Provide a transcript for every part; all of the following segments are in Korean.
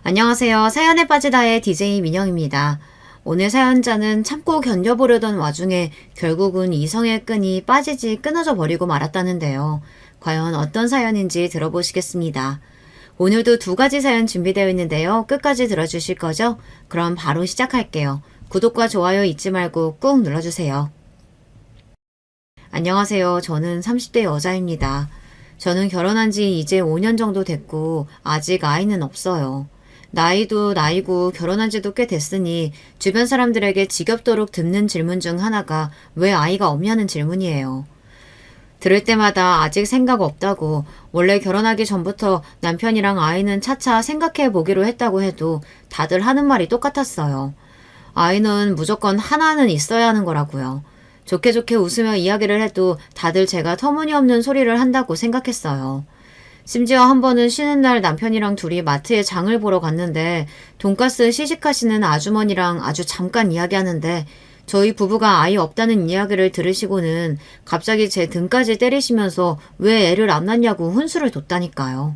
안녕하세요. 사연에 빠지다의 DJ 민영입니다. 오늘 사연자는 참고 견뎌보려던 와중에 결국은 이성의 끈이 빠지지 끊어져 버리고 말았다는데요. 과연 어떤 사연인지 들어보시겠습니다. 오늘도 두 가지 사연 준비되어 있는데요. 끝까지 들어주실 거죠? 그럼 바로 시작할게요. 구독과 좋아요 잊지 말고 꾹 눌러주세요. 안녕하세요. 저는 30대 여자입니다. 저는 결혼한 지 이제 5년 정도 됐고 아직 아이는 없어요. 나이도 나이고 결혼한 지도 꽤 됐으니 주변 사람들에게 지겹도록 듣는 질문 중 하나가 왜 아이가 없냐는 질문이에요. 들을 때마다 아직 생각 없다고, 원래 결혼하기 전부터 남편이랑 아이는 차차 생각해 보기로 했다고 해도 다들 하는 말이 똑같았어요. 아이는 무조건 하나는 있어야 하는 거라고요. 좋게 좋게 웃으며 이야기를 해도 다들 제가 터무니없는 소리를 한다고 생각했어요. 심지어 한 번은 쉬는 날 남편이랑 둘이 마트에 장을 보러 갔는데 돈가스 시식하시는 아주머니랑 아주 잠깐 이야기하는데 저희 부부가 아이 없다는 이야기를 들으시고는 갑자기 제 등까지 때리시면서 왜 애를 안 낳냐고 훈수를 뒀다니까요.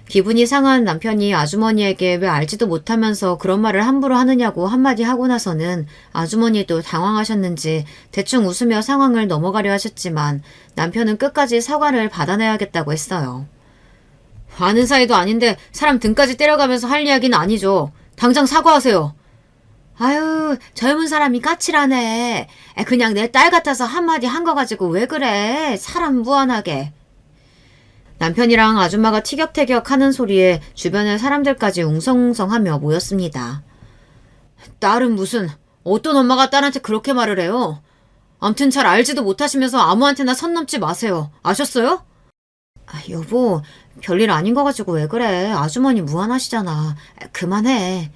기분이 상한 남편이 아주머니에게 왜 알지도 못하면서 그런 말을 함부로 하느냐고 한마디 하고 나서는 아주머니도 당황하셨는지 대충 웃으며 상황을 넘어가려 하셨지만 남편은 끝까지 사과를 받아내야겠다고 했어요. 아는 사이도 아닌데 사람 등까지 때려가면서 할 이야기는 아니죠. 당장 사과하세요. 아유, 젊은 사람이 까칠하네. 그냥 내 딸 같아서 한마디 한 거 가지고 왜 그래? 사람 무안하게. 남편이랑 아줌마가 티격태격 하는 소리에 주변의 사람들까지 웅성웅성하며 모였습니다. 딸은 무슨, 어떤 엄마가 딸한테 그렇게 말을 해요? 암튼 잘 알지도 못하시면서 아무한테나 선 넘지 마세요. 아셨어요? 여보, 별일 아닌 거 가지고 왜 그래? 아주머니 무안하시잖아. 그만해.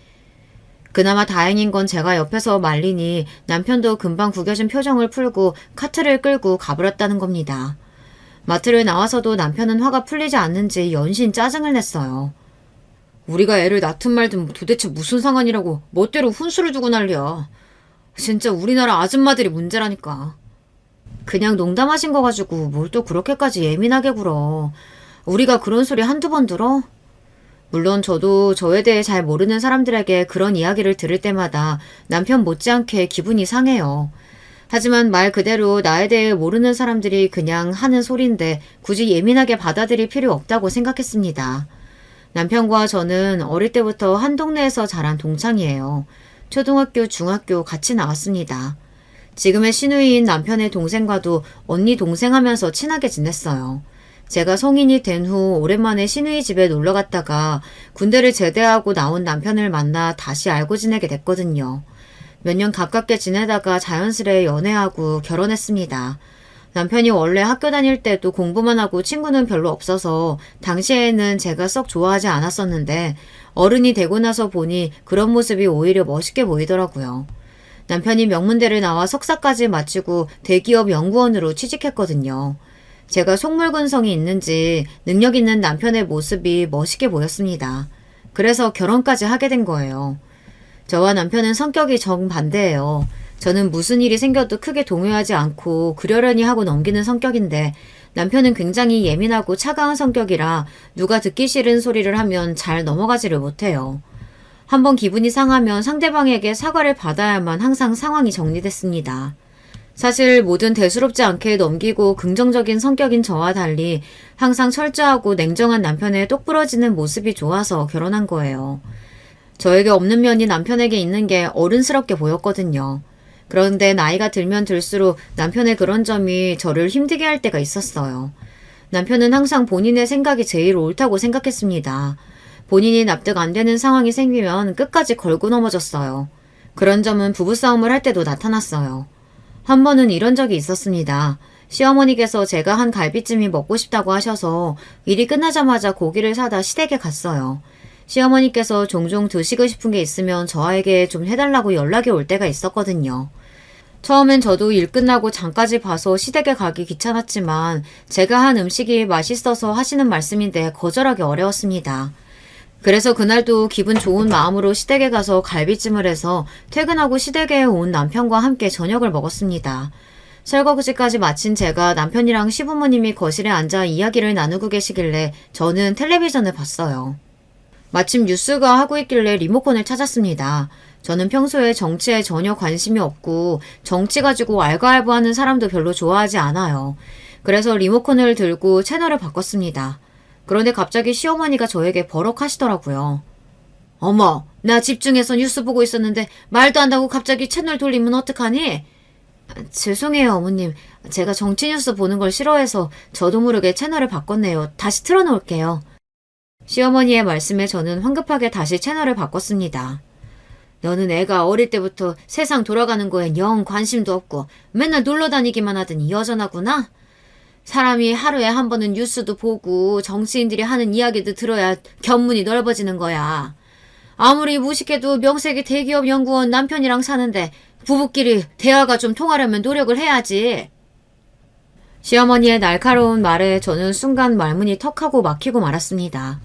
그나마 다행인 건 제가 옆에서 말리니 남편도 금방 구겨진 표정을 풀고 카트를 끌고 가버렸다는 겁니다. 마트를 나와서도 남편은 화가 풀리지 않는지 연신 짜증을 냈어요. 우리가 애를 낳든 말든 도대체 무슨 상관이라고 멋대로 훈수를 두고 난리야. 진짜 우리나라 아줌마들이 문제라니까. 그냥 농담하신 거 가지고 뭘 또 그렇게까지 예민하게 굴어. 우리가 그런 소리 한두 번 들어? 물론 저도 저에 대해 잘 모르는 사람들에게 그런 이야기를 들을 때마다 남편 못지않게 기분이 상해요. 하지만 말 그대로 나에 대해 모르는 사람들이 그냥 하는 소린데 굳이 예민하게 받아들일 필요 없다고 생각했습니다. 남편과 저는 어릴 때부터 한 동네에서 자란 동창이에요. 초등학교, 중학교 같이 나왔습니다. 지금의 시누이인 남편의 동생과도 언니 동생 하면서 친하게 지냈어요. 제가 성인이 된 후 오랜만에 시누이 집에 놀러 갔다가 군대를 제대하고 나온 남편을 만나 다시 알고 지내게 됐거든요. 몇 년 가깝게 지내다가 자연스레 연애하고 결혼했습니다. 남편이 원래 학교 다닐 때도 공부만 하고 친구는 별로 없어서 당시에는 제가 썩 좋아하지 않았었는데 어른이 되고 나서 보니 그런 모습이 오히려 멋있게 보이더라고요. 남편이 명문대를 나와 석사까지 마치고 대기업 연구원으로 취직했거든요. 제가 속물근성이 있는지 능력 있는 남편의 모습이 멋있게 보였습니다. 그래서 결혼까지 하게 된 거예요. 저와 남편은 성격이 정반대예요. 저는 무슨 일이 생겨도 크게 동요하지 않고 그러려니 하고 넘기는 성격인데 남편은 굉장히 예민하고 차가운 성격이라 누가 듣기 싫은 소리를 하면 잘 넘어가지를 못해요. 한번 기분이 상하면 상대방에게 사과를 받아야만 항상 상황이 정리됐습니다. 사실 뭐든 대수롭지 않게 넘기고 긍정적인 성격인 저와 달리 항상 철저하고 냉정한 남편의 똑부러지는 모습이 좋아서 결혼한 거예요. 저에게 없는 면이 남편에게 있는 게 어른스럽게 보였거든요. 그런데 나이가 들면 들수록 남편의 그런 점이 저를 힘들게 할 때가 있었어요. 남편은 항상 본인의 생각이 제일 옳다고 생각했습니다. 본인이 납득 안 되는 상황이 생기면 끝까지 걸고 넘어졌어요. 그런 점은 부부싸움을 할 때도 나타났어요. 한 번은 이런 적이 있었습니다. 시어머니께서 제가 한 갈비찜이 먹고 싶다고 하셔서 일이 끝나자마자 고기를 사다 시댁에 갔어요. 시어머니께서 종종 드시고 싶은 게 있으면 저에게 좀 해달라고 연락이 올 때가 있었거든요. 처음엔 저도 일 끝나고 장까지 봐서 시댁에 가기 귀찮았지만 제가 한 음식이 맛있어서 하시는 말씀인데 거절하기 어려웠습니다. 그래서 그날도 기분 좋은 마음으로 시댁에 가서 갈비찜을 해서 퇴근하고 시댁에 온 남편과 함께 저녁을 먹었습니다. 설거지까지 마친 제가 남편이랑 시부모님이 거실에 앉아 이야기를 나누고 계시길래 저는 텔레비전을 봤어요. 마침 뉴스가 하고 있길래 리모컨을 찾았습니다. 저는 평소에 정치에 전혀 관심이 없고 정치 가지고 알가알부하는 사람도 별로 좋아하지 않아요. 그래서 리모컨을 들고 채널을 바꿨습니다. 그런데 갑자기 시어머니가 저에게 버럭하시더라고요. 어머, 나 집중해서 뉴스 보고 있었는데 말도 안 하고 갑자기 채널 돌리면 어떡하니? 죄송해요, 어머님. 제가 정치 뉴스 보는 걸 싫어해서 저도 모르게 채널을 바꿨네요. 다시 틀어놓을게요. 시어머니의 말씀에 저는 황급하게 다시 채널을 바꿨습니다. 너는 애가 어릴 때부터 세상 돌아가는 거엔 영 관심도 없고 맨날 놀러 다니기만 하더니 여전하구나? 사람이 하루에 한 번은 뉴스도 보고 정치인들이 하는 이야기도 들어야 견문이 넓어지는 거야. 아무리 무식해도 명색이 대기업 연구원 남편이랑 사는데 부부끼리 대화가 좀 통하려면 노력을 해야지. 시어머니의 날카로운 말에 저는 순간 말문이 턱하고 막히고 말았습니다.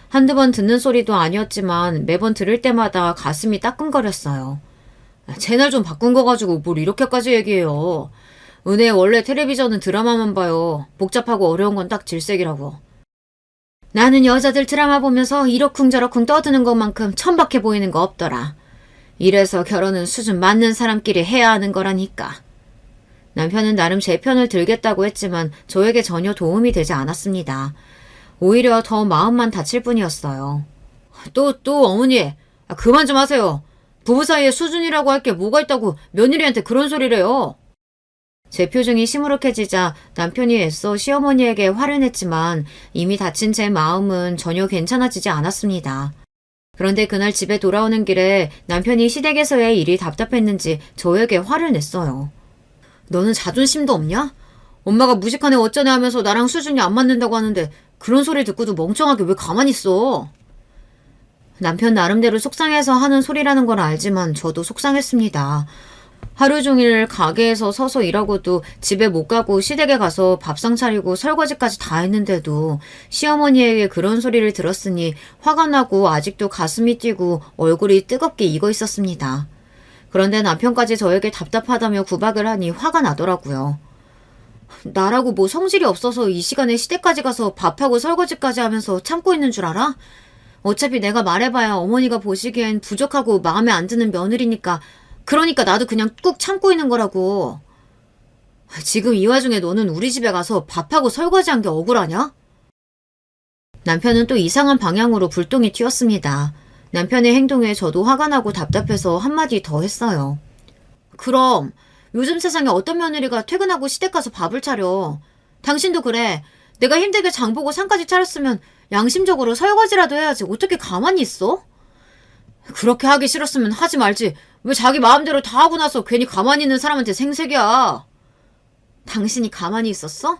한두 번 듣는 소리도 아니었지만 매번 들을 때마다 가슴이 따끔거렸어요. 채널 좀 바꾼 거 가지고 뭘 이렇게까지 얘기해요. 은혜 원래 텔레비전은 드라마만 봐요. 복잡하고 어려운 건 딱 질색이라고. 나는 여자들 드라마 보면서 이러쿵저러쿵 떠드는 것만큼 천박해 보이는 거 없더라. 이래서 결혼은 수준 맞는 사람끼리 해야 하는 거라니까. 남편은 나름 제 편을 들겠다고 했지만 저에게 전혀 도움이 되지 않았습니다. 오히려 더 마음만 다칠 뿐이었어요. 또 어머니, 그만 좀 하세요. 부부 사이에 수준이라고 할 게 뭐가 있다고 며느리한테 그런 소리래요. 제 표정이 시무룩해지자 남편이 애써 시어머니에게 화를 냈지만 이미 다친 제 마음은 전혀 괜찮아지지 않았습니다. 그런데 그날 집에 돌아오는 길에 남편이 시댁에서의 일이 답답했는지 저에게 화를 냈어요. 너는 자존심도 없냐? 엄마가 무식하네 어쩌네 하면서 나랑 수준이 안 맞는다고 하는데 그런 소리 듣고도 멍청하게 왜 가만히 있어? 남편 나름대로 속상해서 하는 소리라는 걸 알지만 저도 속상했습니다. 하루 종일 가게에서 서서 일하고도 집에 못 가고 시댁에 가서 밥상 차리고 설거지까지 다 했는데도 시어머니에게 그런 소리를 들었으니 화가 나고 아직도 가슴이 뛰고 얼굴이 뜨겁게 익어 있었습니다. 그런데 남편까지 저에게 답답하다며 구박을 하니 화가 나더라고요. 나라고 뭐 성질이 없어서 이 시간에 시댁까지 가서 밥하고 설거지까지 하면서 참고 있는 줄 알아? 어차피 내가 말해봐야 어머니가 보시기엔 부족하고 마음에 안 드는 며느리니까 그러니까 나도 그냥 꾹 참고 있는 거라고. 지금 이 와중에 너는 우리 집에 가서 밥하고 설거지한 게 억울하냐? 남편은 또 이상한 방향으로 불똥이 튀었습니다. 남편의 행동에 저도 화가 나고 답답해서 한마디 더 했어요. 그럼 요즘 세상에 어떤 며느리가 퇴근하고 시댁 가서 밥을 차려. 당신도 그래. 내가 힘들게 장보고 상까지 차렸으면 양심적으로 설거지라도 해야지 어떻게 가만히 있어? 그렇게 하기 싫었으면 하지 말지. 왜 자기 마음대로 다 하고 나서 괜히 가만히 있는 사람한테 생색이야. 당신이 가만히 있었어?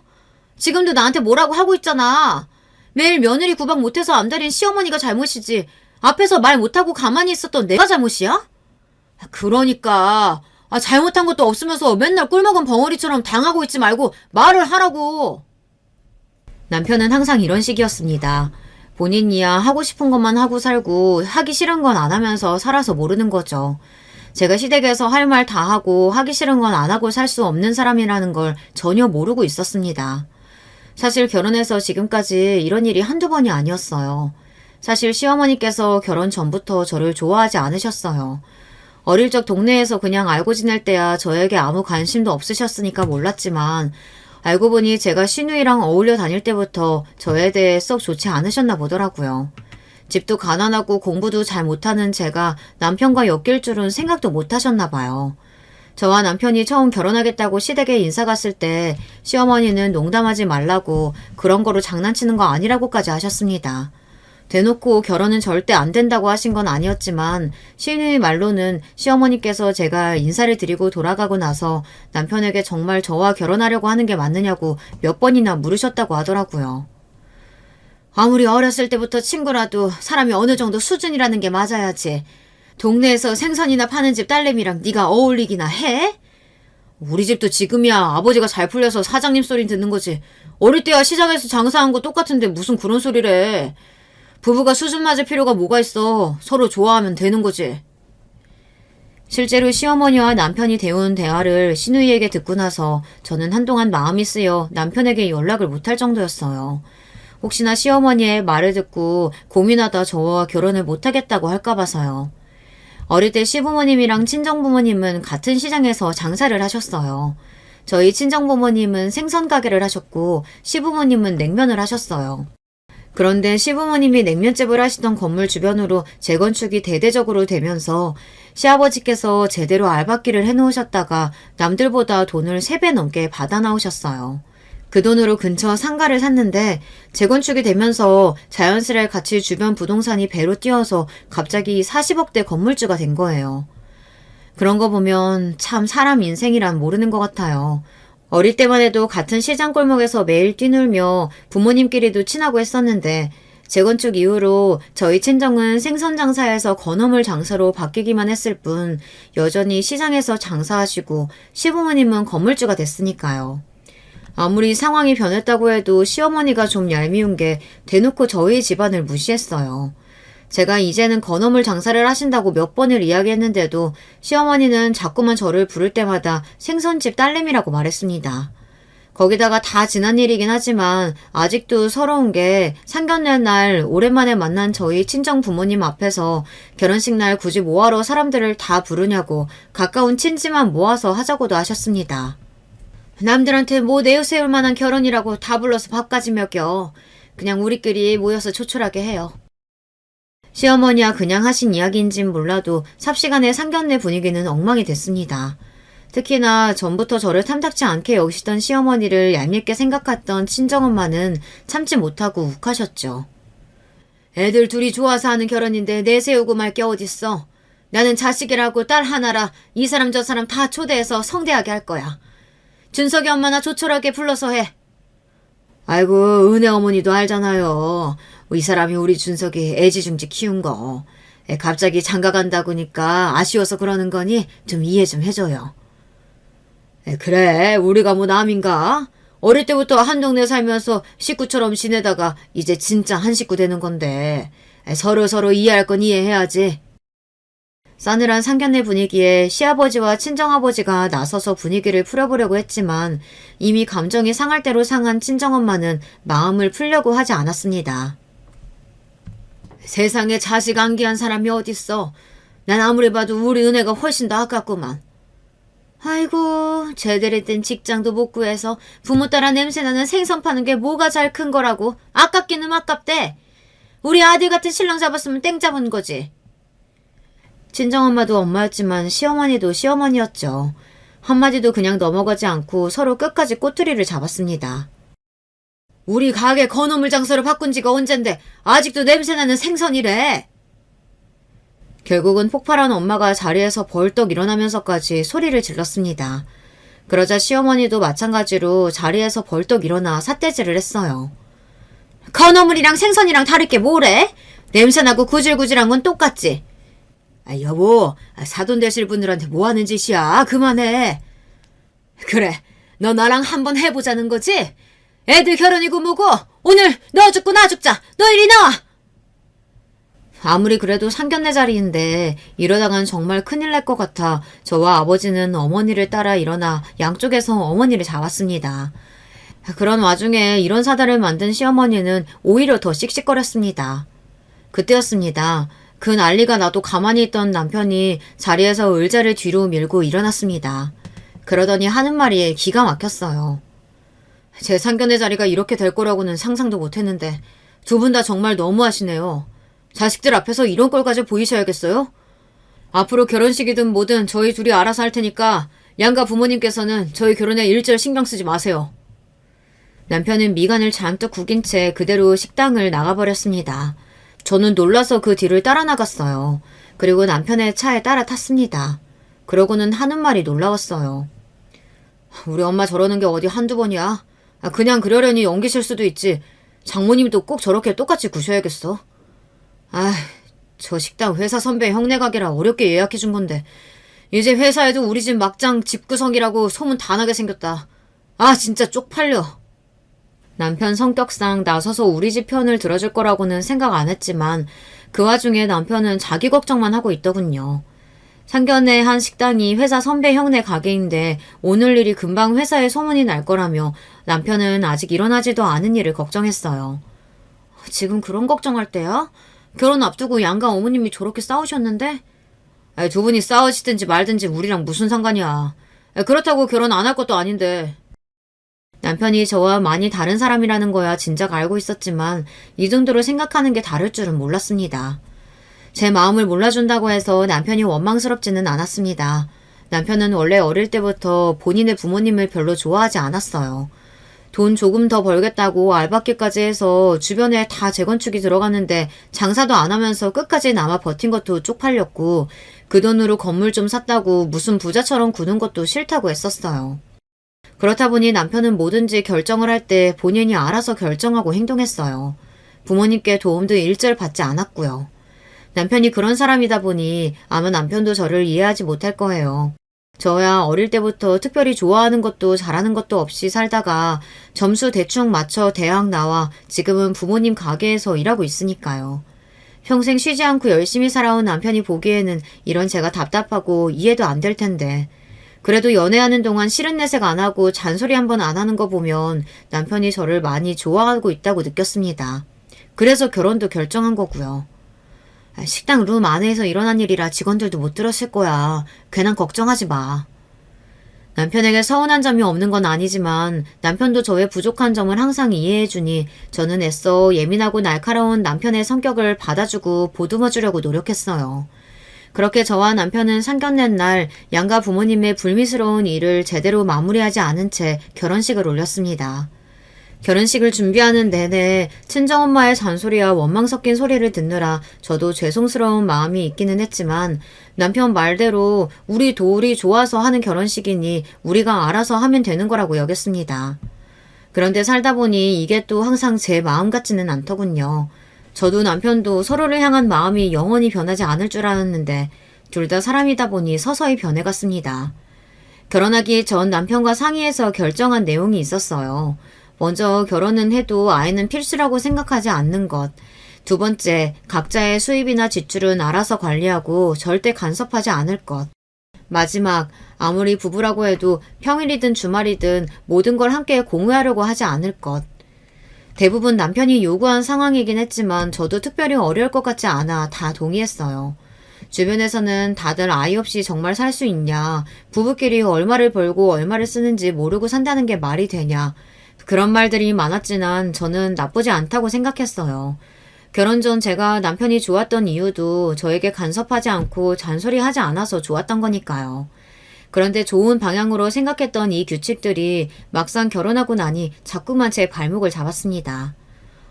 지금도 나한테 뭐라고 하고 있잖아. 매일 며느리 구박 못해서 암달인 시어머니가 잘못이지. 앞에서 말 못하고 가만히 있었던 내가 잘못이야? 그러니까 잘못한 것도 없으면서 맨날 꿀먹은 벙어리처럼 당하고 있지 말고 말을 하라고. 남편은 항상 이런 식이었습니다. 본인이야 하고 싶은 것만 하고 살고 하기 싫은 건 안 하면서 살아서 모르는 거죠. 제가 시댁에서 할 말 다 하고 하기 싫은 건 안 하고 살 수 없는 사람이라는 걸 전혀 모르고 있었습니다. 사실 결혼해서 지금까지 이런 일이 한두 번이 아니었어요. 사실 시어머니께서 결혼 전부터 저를 좋아하지 않으셨어요. 어릴 적 동네에서 그냥 알고 지낼 때야 저에게 아무 관심도 없으셨으니까 몰랐지만 알고 보니 제가 시누이랑 어울려 다닐 때부터 저에 대해 썩 좋지 않으셨나 보더라고요. 집도 가난하고 공부도 잘 못하는 제가 남편과 엮일 줄은 생각도 못하셨나 봐요. 저와 남편이 처음 결혼하겠다고 시댁에 인사 갔을 때 시어머니는 농담하지 말라고 그런 거로 장난치는 거 아니라고까지 하셨습니다. 대놓고 결혼은 절대 안 된다고 하신 건 아니었지만 시누이 말로는 시어머니께서 제가 인사를 드리고 돌아가고 나서 남편에게 정말 저와 결혼하려고 하는 게 맞느냐고 몇 번이나 물으셨다고 하더라고요. 아무리 어렸을 때부터 친구라도 사람이 어느 정도 수준이라는 게 맞아야지. 동네에서 생선이나 파는 집 딸내미랑 네가 어울리기나 해? 우리 집도 지금이야 아버지가 잘 풀려서 사장님 소리 듣는 거지. 어릴 때야 시장에서 장사한 거 똑같은데 무슨 그런 소리래. 부부가 수준 맞을 필요가 뭐가 있어. 서로 좋아하면 되는 거지. 실제로 시어머니와 남편이 대운 대화를 시누이에게 듣고 나서 저는 한동안 마음이 쓰여 남편에게 연락을 못할 정도였어요. 혹시나 시어머니의 말을 듣고 고민하다 저와 결혼을 못하겠다고 할까봐서요. 어릴 때 시부모님이랑 친정부모님은 같은 시장에서 장사를 하셨어요. 저희 친정부모님은 생선 가게를 하셨고 시부모님은 냉면을 하셨어요. 그런데 시부모님이 냉면집을 하시던 건물 주변으로 재건축이 대대적으로 되면서 시아버지께서 제대로 알박기를 해놓으셨다가 남들보다 돈을 3배 넘게 받아 나오셨어요. 그 돈으로 근처 상가를 샀는데 재건축이 되면서 자연스레 같이 주변 부동산이 배로 뛰어서 갑자기 40억대 건물주가 된 거예요. 그런 거 보면 참 사람 인생이란 모르는 것 같아요. 어릴 때만 해도 같은 시장 골목에서 매일 뛰놀며 부모님끼리도 친하고 했었는데 재건축 이후로 저희 친정은 생선 장사에서 건어물 장사로 바뀌기만 했을 뿐 여전히 시장에서 장사하시고 시부모님은 건물주가 됐으니까요. 아무리 상황이 변했다고 해도 시어머니가 좀 얄미운 게 대놓고 저희 집안을 무시했어요. 제가 이제는 건어물 장사를 하신다고 몇 번을 이야기했는데도 시어머니는 자꾸만 저를 부를 때마다 생선집 딸내미라고 말했습니다. 거기다가 다 지난 일이긴 하지만 아직도 서러운 게 상견례 날 오랜만에 만난 저희 친정 부모님 앞에서 결혼식 날 굳이 뭐하러 사람들을 다 부르냐고 가까운 친지만 모아서 하자고도 하셨습니다. 남들한테 뭐 내세울 만한 결혼이라고 다 불러서 밥까지 먹여. 그냥 우리끼리 모여서 조촐하게 해요. 시어머니와 그냥 하신 이야기인진 몰라도 삽시간에 상견례 분위기는 엉망이 됐습니다. 특히나 전부터 저를 탐탁지 않게 여기시던 시어머니를 얄밉게 생각했던 친정엄마는 참지 못하고 욱하셨죠. 애들 둘이 좋아서 하는 결혼인데 내세우고 말 게 어딨어. 나는 자식이라고 딸 하나라 이 사람 저 사람 다 초대해서 성대하게 할 거야. 준석이 엄마나 조촐하게 불러서 해. 아이고 은혜 어머니도 알잖아요. 이 사람이 우리 준석이 애지중지 키운 거. 갑자기 장가 간다고니까 아쉬워서 그러는 거니 좀 이해 좀 해줘요. 그래 우리가 뭐 남인가? 어릴 때부터 한 동네 살면서 식구처럼 지내다가 이제 진짜 한 식구 되는 건데 서로 이해할 건 이해해야지. 싸늘한 상견례 분위기에 시아버지와 친정아버지가 나서서 분위기를 풀어보려고 했지만 이미 감정이 상할 대로 상한 친정엄마는 마음을 풀려고 하지 않았습니다. 세상에 자식 안기한 사람이 어딨어. 난 아무리 봐도 우리 은혜가 훨씬 더 아깝구만. 아이고 제대로 된 직장도 못 구해서 부모 따라 냄새나는 생선 파는 게 뭐가 잘 큰 거라고. 아깝기는 아깝대. 우리 아들 같은 신랑 잡았으면 땡 잡은 거지. 친정엄마도 엄마였지만 시어머니도 시어머니였죠. 한마디도 그냥 넘어가지 않고 서로 끝까지 꼬투리를 잡았습니다. 우리 가게 건어물 장사로 바꾼 지가 언젠데 아직도 냄새나는 생선이래. 결국은 폭발한 엄마가 자리에서 벌떡 일어나면서까지 소리를 질렀습니다. 그러자 시어머니도 마찬가지로 자리에서 벌떡 일어나 삿대질을 했어요. 건어물이랑 생선이랑 다를 게 뭐래? 냄새나고 구질구질한 건 똑같지. 여보, 사돈 되실 분들한테 뭐 하는 짓이야? 그만해. 그래, 너 나랑 한번 해보자는 거지? 애들 결혼이고 뭐고 오늘 너 죽고 나 죽자. 너 이리 나와. 아무리 그래도 상견례 자리인데 이러다간 정말 큰일 날 것 같아 저와 아버지는 어머니를 따라 일어나 양쪽에서 어머니를 잡았습니다. 그런 와중에 이런 사달을 만든 시어머니는 오히려 더 씩씩거렸습니다. 그때였습니다. 그 난리가 나도 가만히 있던 남편이 자리에서 의자를 뒤로 밀고 일어났습니다. 그러더니 하는 말이 기가 막혔어요. 제 상견례 자리가 이렇게 될 거라고는 상상도 못했는데 두 분 다 정말 너무하시네요. 자식들 앞에서 이런 꼴까지 보이셔야겠어요? 앞으로 결혼식이든 뭐든 저희 둘이 알아서 할 테니까 양가 부모님께서는 저희 결혼에 일절 신경 쓰지 마세요. 남편은 미간을 잔뜩 구긴 채 그대로 식당을 나가버렸습니다. 저는 놀라서 그 뒤를 따라 나갔어요. 그리고 남편의 차에 따라 탔습니다. 그러고는 하는 말이 놀라웠어요. 우리 엄마 저러는 게 어디 한두 번이야? 그냥 그러려니 옮기실 수도 있지. 장모님도 꼭 저렇게 똑같이 구셔야겠어. 저 식당 회사 선배 형네 가게라 어렵게 예약해준 건데 이제 회사에도 우리 집 막장 집구석이라고 소문 다 나게 생겼다. 진짜 쪽팔려. 남편 성격상 나서서 우리 집 편을 들어줄 거라고는 생각 안 했지만 그 와중에 남편은 자기 걱정만 하고 있더군요. 상견례 한 식당이 회사 선배 형네 가게인데 오늘 일이 금방 회사에 소문이 날 거라며 남편은 아직 일어나지도 않은 일을 걱정했어요. 지금 그런 걱정할 때야? 결혼 앞두고 양가 어머님이 저렇게 싸우셨는데? 두 분이 싸우시든지 말든지 우리랑 무슨 상관이야. 그렇다고 결혼 안 할 것도 아닌데. 남편이 저와 많이 다른 사람이라는 거야 진작 알고 있었지만 이 정도로 생각하는 게 다를 줄은 몰랐습니다. 제 마음을 몰라준다고 해서 남편이 원망스럽지는 않았습니다. 남편은 원래 어릴 때부터 본인의 부모님을 별로 좋아하지 않았어요. 돈 조금 더 벌겠다고 알바끼까지 해서 주변에 다 재건축이 들어갔는데 장사도 안 하면서 끝까지 남아 버틴 것도 쪽팔렸고 그 돈으로 건물 좀 샀다고 무슨 부자처럼 구는 것도 싫다고 했었어요. 그렇다 보니 남편은 뭐든지 결정을 할 때 본인이 알아서 결정하고 행동했어요. 부모님께 도움도 일절 받지 않았고요. 남편이 그런 사람이다 보니 아마 남편도 저를 이해하지 못할 거예요. 저야 어릴 때부터 특별히 좋아하는 것도 잘하는 것도 없이 살다가 점수 대충 맞춰 대학 나와 지금은 부모님 가게에서 일하고 있으니까요. 평생 쉬지 않고 열심히 살아온 남편이 보기에는 이런 제가 답답하고 이해도 안 될 텐데 그래도 연애하는 동안 싫은 내색 안 하고 잔소리 한 번 안 하는 거 보면 남편이 저를 많이 좋아하고 있다고 느꼈습니다. 그래서 결혼도 결정한 거고요. 식당 룸 안에서 일어난 일이라 직원들도 못 들었을 거야. 괜한 걱정하지 마. 남편에게 서운한 점이 없는 건 아니지만 남편도 저의 부족한 점을 항상 이해해주니 저는 애써 예민하고 날카로운 남편의 성격을 받아주고 보듬어주려고 노력했어요. 그렇게 저와 남편은 상견례 날 양가 부모님의 불미스러운 일을 제대로 마무리하지 않은 채 결혼식을 올렸습니다. 결혼식을 준비하는 내내 친정엄마의 잔소리와 원망 섞인 소리를 듣느라 저도 죄송스러운 마음이 있기는 했지만 남편 말대로 우리 둘이 좋아서 하는 결혼식이니 우리가 알아서 하면 되는 거라고 여겼습니다. 그런데 살다 보니 이게 또 항상 제 마음 같지는 않더군요. 저도 남편도 서로를 향한 마음이 영원히 변하지 않을 줄 알았는데 둘 다 사람이다 보니 서서히 변해갔습니다. 결혼하기 전 남편과 상의해서 결정한 내용이 있었어요. 먼저 결혼은 해도 아이는 필수라고 생각하지 않는 것. 두 번째, 각자의 수입이나 지출은 알아서 관리하고 절대 간섭하지 않을 것. 마지막, 아무리 부부라고 해도 평일이든 주말이든 모든 걸 함께 공유하려고 하지 않을 것. 대부분 남편이 요구한 상황이긴 했지만 저도 특별히 어려울 것 같지 않아 다 동의했어요. 주변에서는 다들 아이 없이 정말 살 수 있냐, 부부끼리 얼마를 벌고 얼마를 쓰는지 모르고 산다는 게 말이 되냐, 그런 말들이 많았지만 저는 나쁘지 않다고 생각했어요. 결혼 전 제가 남편이 좋았던 이유도 저에게 간섭하지 않고 잔소리하지 않아서 좋았던 거니까요. 그런데 좋은 방향으로 생각했던 이 규칙들이 막상 결혼하고 나니 자꾸만 제 발목을 잡았습니다.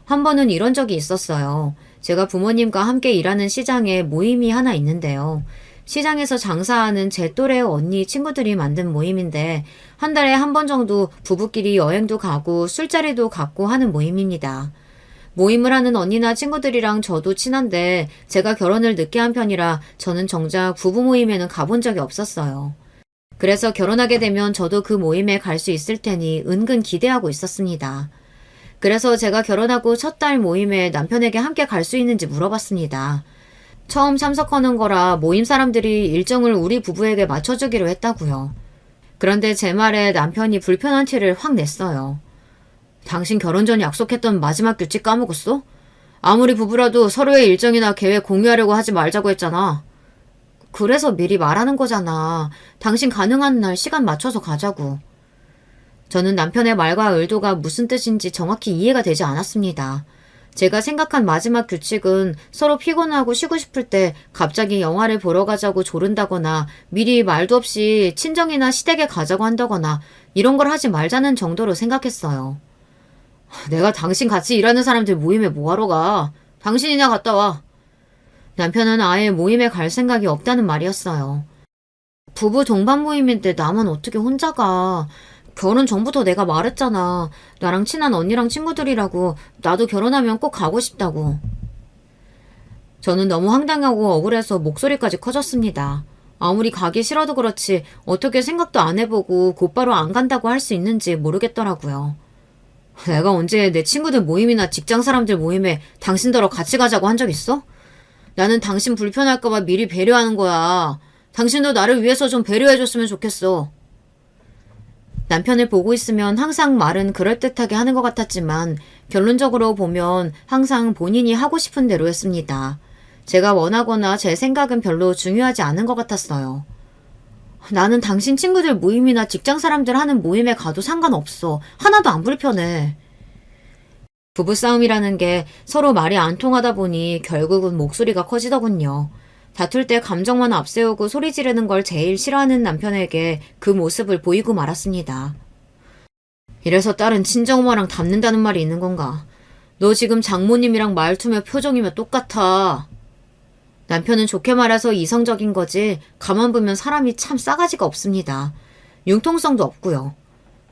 한 번은 이런 적이 있었어요. 제가 부모님과 함께 일하는 시장에 모임이 하나 있는데요. 시장에서 장사하는 제 또래 언니 친구들이 만든 모임인데 한 달에 한 번 정도 부부끼리 여행도 가고 술자리도 갖고 하는 모임입니다. 모임을 하는 언니나 친구들이랑 저도 친한데 제가 결혼을 늦게 한 편이라 저는 정작 부부 모임에는 가본 적이 없었어요. 그래서 결혼하게 되면 저도 그 모임에 갈 수 있을 테니 은근 기대하고 있었습니다. 그래서 제가 결혼하고 첫 달 모임에 남편에게 함께 갈 수 있는지 물어봤습니다. 처음 참석하는 거라 모임 사람들이 일정을 우리 부부에게 맞춰주기로 했다고요. 그런데 제 말에 남편이 불편한 티를 확 냈어요. 당신 결혼 전 약속했던 마지막 규칙 까먹었어? 아무리 부부라도 서로의 일정이나 계획 공유하려고 하지 말자고 했잖아. 그래서 미리 말하는 거잖아. 당신 가능한 날 시간 맞춰서 가자고. 저는 남편의 말과 의도가 무슨 뜻인지 정확히 이해가 되지 않았습니다. 제가 생각한 마지막 규칙은 서로 피곤하고 쉬고 싶을 때 갑자기 영화를 보러 가자고 조른다거나 미리 말도 없이 친정이나 시댁에 가자고 한다거나 이런 걸 하지 말자는 정도로 생각했어요. 내가 당신 같이 일하는 사람들 모임에 뭐하러 가? 당신이나 갔다 와. 남편은 아예 모임에 갈 생각이 없다는 말이었어요. 부부 동반 모임인데 나만 어떻게 혼자 가? 결혼 전부터 내가 말했잖아. 나랑 친한 언니랑 친구들이라고. 나도 결혼하면 꼭 가고 싶다고. 저는 너무 황당하고 억울해서 목소리까지 커졌습니다. 아무리 가기 싫어도 그렇지 어떻게 생각도 안 해보고 곧바로 안 간다고 할 수 있는지 모르겠더라고요. 내가 언제 내 친구들 모임이나 직장 사람들 모임에 당신더러 같이 가자고 한 적 있어? 나는 당신 불편할까봐 미리 배려하는 거야. 당신도 나를 위해서 좀 배려해줬으면 좋겠어. 남편을 보고 있으면 항상 말은 그럴듯하게 하는 것 같았지만 결론적으로 보면 항상 본인이 하고 싶은 대로 했습니다. 제가 원하거나 제 생각은 별로 중요하지 않은 것 같았어요. 나는 당신 친구들 모임이나 직장 사람들 하는 모임에 가도 상관없어. 하나도 안 불편해. 부부싸움이라는 게 서로 말이 안 통하다 보니 결국은 목소리가 커지더군요. 다툴 때 감정만 앞세우고 소리 지르는 걸 제일 싫어하는 남편에게 그 모습을 보이고 말았습니다. 이래서 딸은 친정엄마랑 닮는다는 말이 있는 건가? 너 지금 장모님이랑 말투며 표정이며 똑같아. 남편은 좋게 말해서 이성적인 거지 가만 보면 사람이 참 싸가지가 없습니다. 융통성도 없고요.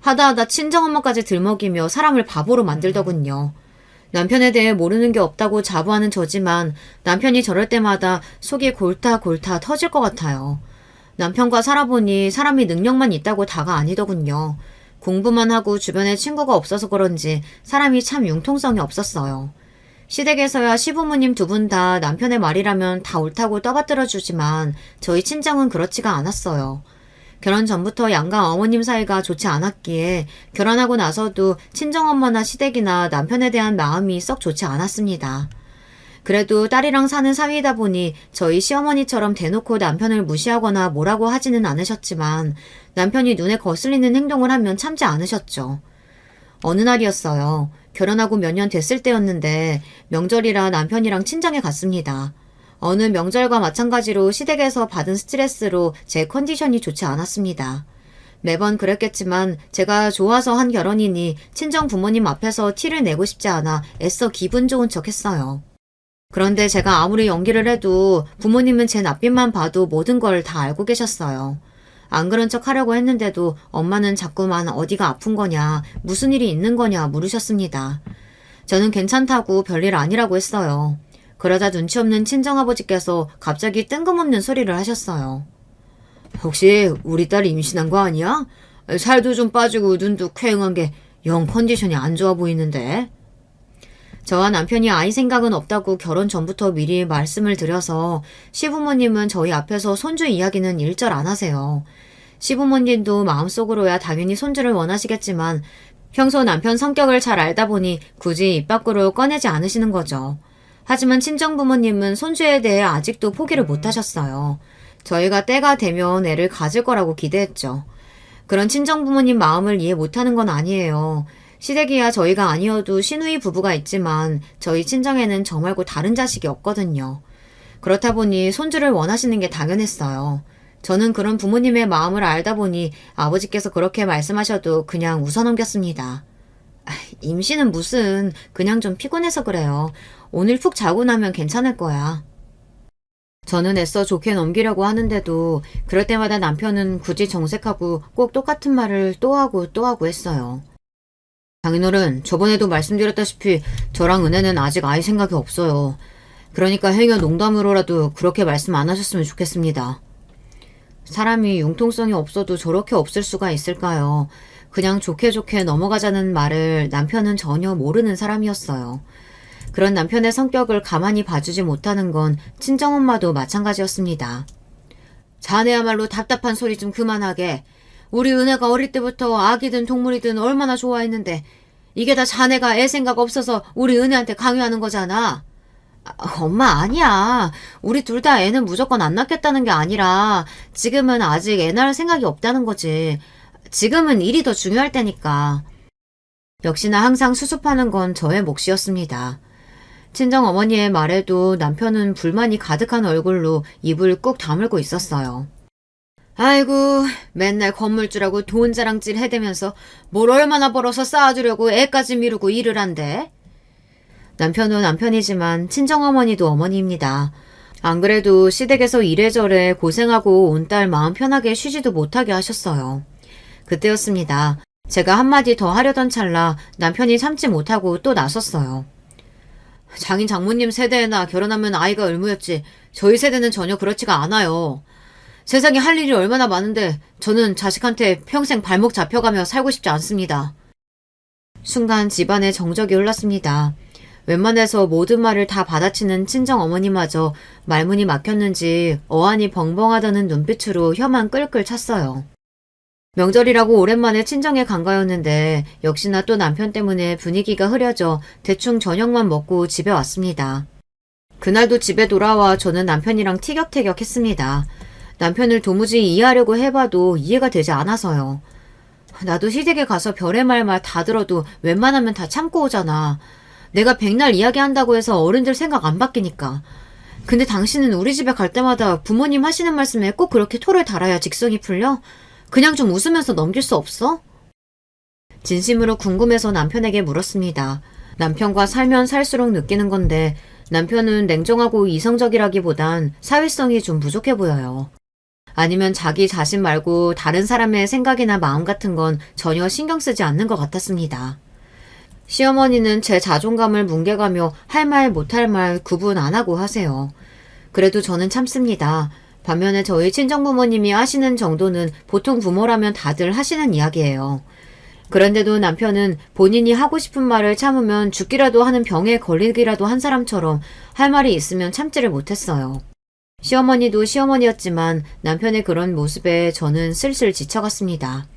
하다하다 친정엄마까지 들먹이며 사람을 바보로 만들더군요. 남편에 대해 모르는 게 없다고 자부하는 저지만 남편이 저럴 때마다 속이 골타골타 터질 것 같아요. 남편과 살아보니 사람이 능력만 있다고 다가 아니더군요. 공부만 하고 주변에 친구가 없어서 그런지 사람이 참 융통성이 없었어요. 시댁에서야 시부모님 두 분 다 남편의 말이라면 다 옳다고 떠받들어 주지만 저희 친정은 그렇지가 않았어요. 결혼 전부터 양가 어머님 사이가 좋지 않았기에 결혼하고 나서도 친정엄마나 시댁이나 남편에 대한 마음이 썩 좋지 않았습니다. 그래도 딸이랑 사는 사위이다 보니 저희 시어머니처럼 대놓고 남편을 무시하거나 뭐라고 하지는 않으셨지만 남편이 눈에 거슬리는 행동을 하면 참지 않으셨죠. 어느 날이었어요. 결혼하고 몇 년 됐을 때였는데 명절이라 남편이랑 친정에 갔습니다. 어느 명절과 마찬가지로 시댁에서 받은 스트레스로 제 컨디션이 좋지 않았습니다. 매번 그랬겠지만 제가 좋아서 한 결혼이니 친정 부모님 앞에서 티를 내고 싶지 않아 애써 기분 좋은 척 했어요. 그런데 제가 아무리 연기를 해도 부모님은 제 낯빛만 봐도 모든 걸 다 알고 계셨어요. 안 그런 척 하려고 했는데도 엄마는 자꾸만 어디가 아픈 거냐, 무슨 일이 있는 거냐 물으셨습니다. 저는 괜찮다고 별일 아니라고 했어요. 그러다 눈치 없는 친정아버지께서 갑자기 뜬금없는 소리를 하셨어요. 혹시 우리 딸이 임신한 거 아니야? 살도 좀 빠지고 눈도 퀭한 게 영 컨디션이 안 좋아 보이는데. 저와 남편이 아이 생각은 없다고 결혼 전부터 미리 말씀을 드려서 시부모님은 저희 앞에서 손주 이야기는 일절 안 하세요. 시부모님도 마음속으로야 당연히 손주를 원하시겠지만 평소 남편 성격을 잘 알다 보니 굳이 입 밖으로 꺼내지 않으시는 거죠. 하지만 친정부모님은 손주에 대해 아직도 포기를 못 하셨어요. 저희가 때가 되면 애를 가질 거라고 기대했죠. 그런 친정부모님 마음을 이해 못하는 건 아니에요. 시댁이야 저희가 아니어도 시누이 부부가 있지만 저희 친정에는 저 말고 다른 자식이 없거든요. 그렇다 보니 손주를 원하시는 게 당연했어요. 저는 그런 부모님의 마음을 알다 보니 아버지께서 그렇게 말씀하셔도 그냥 웃어넘겼습니다. 임신은 무슨, 그냥 좀 피곤해서 그래요. 오늘 푹 자고 나면 괜찮을 거야. 저는 애써 좋게 넘기려고 하는데도 그럴 때마다 남편은 굳이 정색하고 꼭 똑같은 말을 또 하고 했어요. 장인어른, 저번에도 말씀드렸다시피 저랑 은혜는 아직 아이 생각이 없어요. 그러니까 행여 농담으로라도 그렇게 말씀 안 하셨으면 좋겠습니다. 사람이 융통성이 없어도 저렇게 없을 수가 있을까요? 그냥 좋게 넘어가자는 말을 남편은 전혀 모르는 사람이었어요. 그런 남편의 성격을 가만히 봐주지 못하는 건 친정엄마도 마찬가지였습니다. 자네야말로 답답한 소리 좀 그만하게. 우리 은혜가 어릴 때부터 아기든 동물이든 얼마나 좋아했는데 이게 다 자네가 애 생각 없어서 우리 은혜한테 강요하는 거잖아. 엄마 아니야. 우리 둘 다 애는 무조건 안 낳겠다는 게 아니라 지금은 아직 애 낳을 생각이 없다는 거지. 지금은 일이 더 중요할 때니까. 역시나 항상 수습하는 건 저의 몫이었습니다. 친정어머니의 말에도 남편은 불만이 가득한 얼굴로 입을 꾹 다물고 있었어요. 아이고, 맨날 건물주라고 돈 자랑질 해대면서 뭘 얼마나 벌어서 쌓아주려고 애까지 미루고 일을 한대? 남편은 남편이지만 친정어머니도 어머니입니다. 안 그래도 시댁에서 이래저래 고생하고 온 딸 마음 편하게 쉬지도 못하게 하셨어요. 그때였습니다. 제가 한마디 더 하려던 찰나 남편이 참지 못하고 또 나섰어요. 장인 장모님 세대나 결혼하면 아이가 의무였지 저희 세대는 전혀 그렇지가 않아요. 세상에 할 일이 얼마나 많은데 저는 자식한테 평생 발목 잡혀가며 살고 싶지 않습니다. 순간 집안에 정적이 흘렀습니다. 웬만해서 모든 말을 다 받아치는 친정어머니마저 말문이 막혔는지 어안이 벙벙하다는 눈빛으로 혀만 끌끌 찼어요. 명절이라고 오랜만에 친정에 간 거였는데 역시나 또 남편 때문에 분위기가 흐려져 대충 저녁만 먹고 집에 왔습니다. 그날도 집에 돌아와 저는 남편이랑 티격태격 했습니다. 남편을 도무지 이해하려고 해봐도 이해가 되지 않아서요. 나도 시댁에 가서 별의 말만 다 들어도 웬만하면 다 참고 오잖아. 내가 백날 이야기한다고 해서 어른들 생각 안 바뀌니까. 근데 당신은 우리 집에 갈 때마다 부모님 하시는 말씀에 꼭 그렇게 토를 달아야 직성이 풀려? 그냥 좀 웃으면서 넘길 수 없어? 진심으로 궁금해서 남편에게 물었습니다. 남편과 살면 살수록 느끼는 건데 남편은 냉정하고 이성적이라기보단 사회성이 좀 부족해 보여요. 아니면 자기 자신 말고 다른 사람의 생각이나 마음 같은 건 전혀 신경 쓰지 않는 것 같았습니다. 시어머니는 제 자존감을 뭉개가며 할 말 못할 말 구분 안 하고 하세요. 그래도 저는 참습니다. 반면에 저희 친정부모님이 하시는 정도는 보통 부모라면 다들 하시는 이야기예요. 그런데도 남편은 본인이 하고 싶은 말을 참으면 죽기라도 하는 병에 걸리기라도 한 사람처럼 할 말이 있으면 참지를 못했어요. 시어머니도 시어머니였지만 남편의 그런 모습에 저는 슬슬 지쳐갔습니다.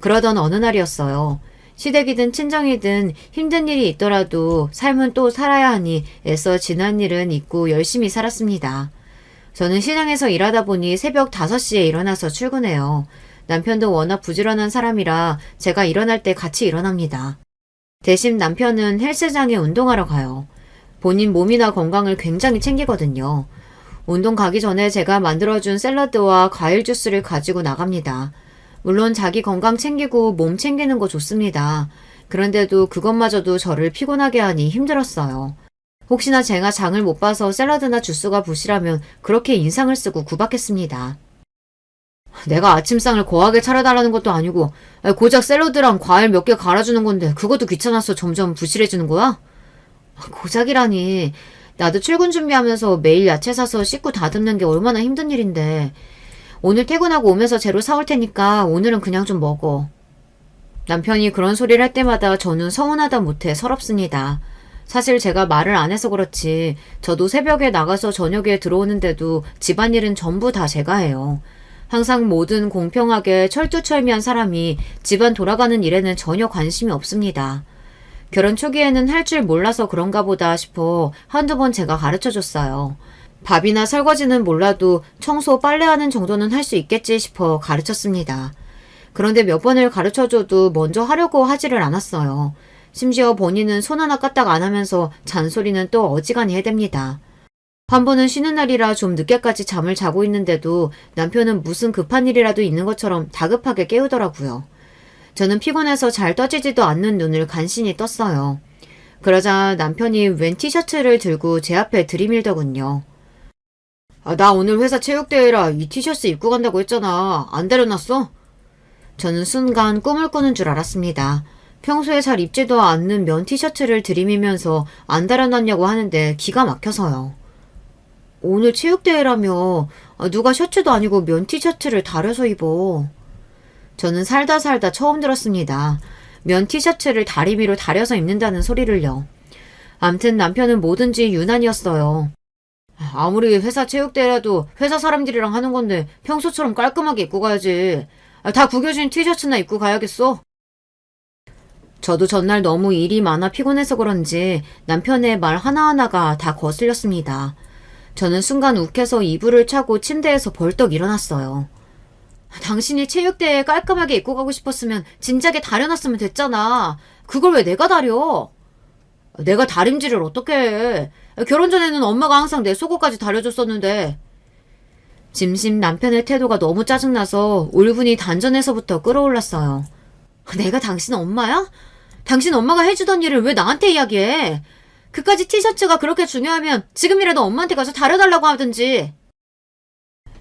그러던 어느 날이었어요. 시댁이든 친정이든 힘든 일이 있더라도 삶은 또 살아야 하니 애써 지난 일은 잊고 열심히 살았습니다. 저는 시장에서 일하다 보니 새벽 5시에 일어나서 출근해요. 남편도 워낙 부지런한 사람이라 제가 일어날 때 같이 일어납니다. 대신 남편은 헬스장에 운동하러 가요. 본인 몸이나 건강을 굉장히 챙기거든요. 운동 가기 전에 제가 만들어준 샐러드와 과일 주스를 가지고 나갑니다. 물론 자기 건강 챙기고 몸 챙기는 거 좋습니다. 그런데도 그것마저도 저를 피곤하게 하니 힘들었어요. 혹시나 제가 장을 못 봐서 샐러드나 주스가 부실하면 그렇게 인상을 쓰고 구박했습니다. 내가 아침상을 거하게 차려달라는 것도 아니고 고작 샐러드랑 과일 몇 개 갈아주는 건데 그것도 귀찮아서 점점 부실해지는 거야? 고작이라니. 나도 출근 준비하면서 매일 야채 사서 씻고 다듬는 게 얼마나 힘든 일인데. 오늘 퇴근하고 오면서 재료 사올 테니까 오늘은 그냥 좀 먹어. 남편이 그런 소리를 할 때마다 저는 서운하다 못해 서럽습니다. 사실 제가 말을 안 해서 그렇지 저도 새벽에 나가서 저녁에 들어오는데도 집안일은 전부 다 제가 해요. 항상 모든 공평하게 철두철미한 사람이 집안 돌아가는 일에는 전혀 관심이 없습니다. 결혼 초기에는 할 줄 몰라서 그런가 보다 싶어 한두 번 제가 가르쳐줬어요. 밥이나 설거지는 몰라도 청소, 빨래하는 정도는 할 수 있겠지 싶어 가르쳤습니다. 그런데 몇 번을 가르쳐줘도 먼저 하려고 하지를 않았어요. 심지어 본인은 손 하나 까딱 안 하면서 잔소리는 또 어지간히 해댑니다. 한 번은 쉬는 날이라 좀 늦게까지 잠을 자고 있는데도 남편은 무슨 급한 일이라도 있는 것처럼 다급하게 깨우더라고요. 저는 피곤해서 잘 떠지지도 않는 눈을 간신히 떴어요. 그러자 남편이 웬 티셔츠를 들고 제 앞에 들이밀더군요. 나 오늘 회사 체육대회라 이 티셔츠 입고 간다고 했잖아. 안 데려놨어? 저는 순간 꿈을 꾸는 줄 알았습니다. 평소에 잘 입지도 않는 면 티셔츠를 들이밀면서 안 데려놨냐고 하는데 기가 막혀서요. 오늘 체육대회라며 누가 셔츠도 아니고 면 티셔츠를 다려서 입어. 저는 살다 처음 들었습니다. 면 티셔츠를 다리미로 다려서 입는다는 소리를요. 암튼 남편은 뭐든지 유난이었어요. 아무리 회사 체육대회라도 회사 사람들이랑 하는 건데 평소처럼 깔끔하게 입고 가야지. 다 구겨진 티셔츠나 입고 가야겠어. 저도 전날 너무 일이 많아 피곤해서 그런지 남편의 말 하나하나가 다 거슬렸습니다. 저는 순간 욱해서 이불을 차고 침대에서 벌떡 일어났어요. 당신이 체육대회에 깔끔하게 입고 가고 싶었으면 진작에 다려놨으면 됐잖아. 그걸 왜 내가 다려? 내가 다림질을 어떻게 해. 결혼 전에는 엄마가 항상 내 속옷까지 다려줬었는데. 짐심 남편의 태도가 너무 짜증나서 울분이 단전에서부터 끌어올랐어요. 내가 당신 엄마야? 당신 엄마가 해주던 일을 왜 나한테 이야기해? 그까지 티셔츠가 그렇게 중요하면 지금이라도 엄마한테 가서 다려달라고 하든지.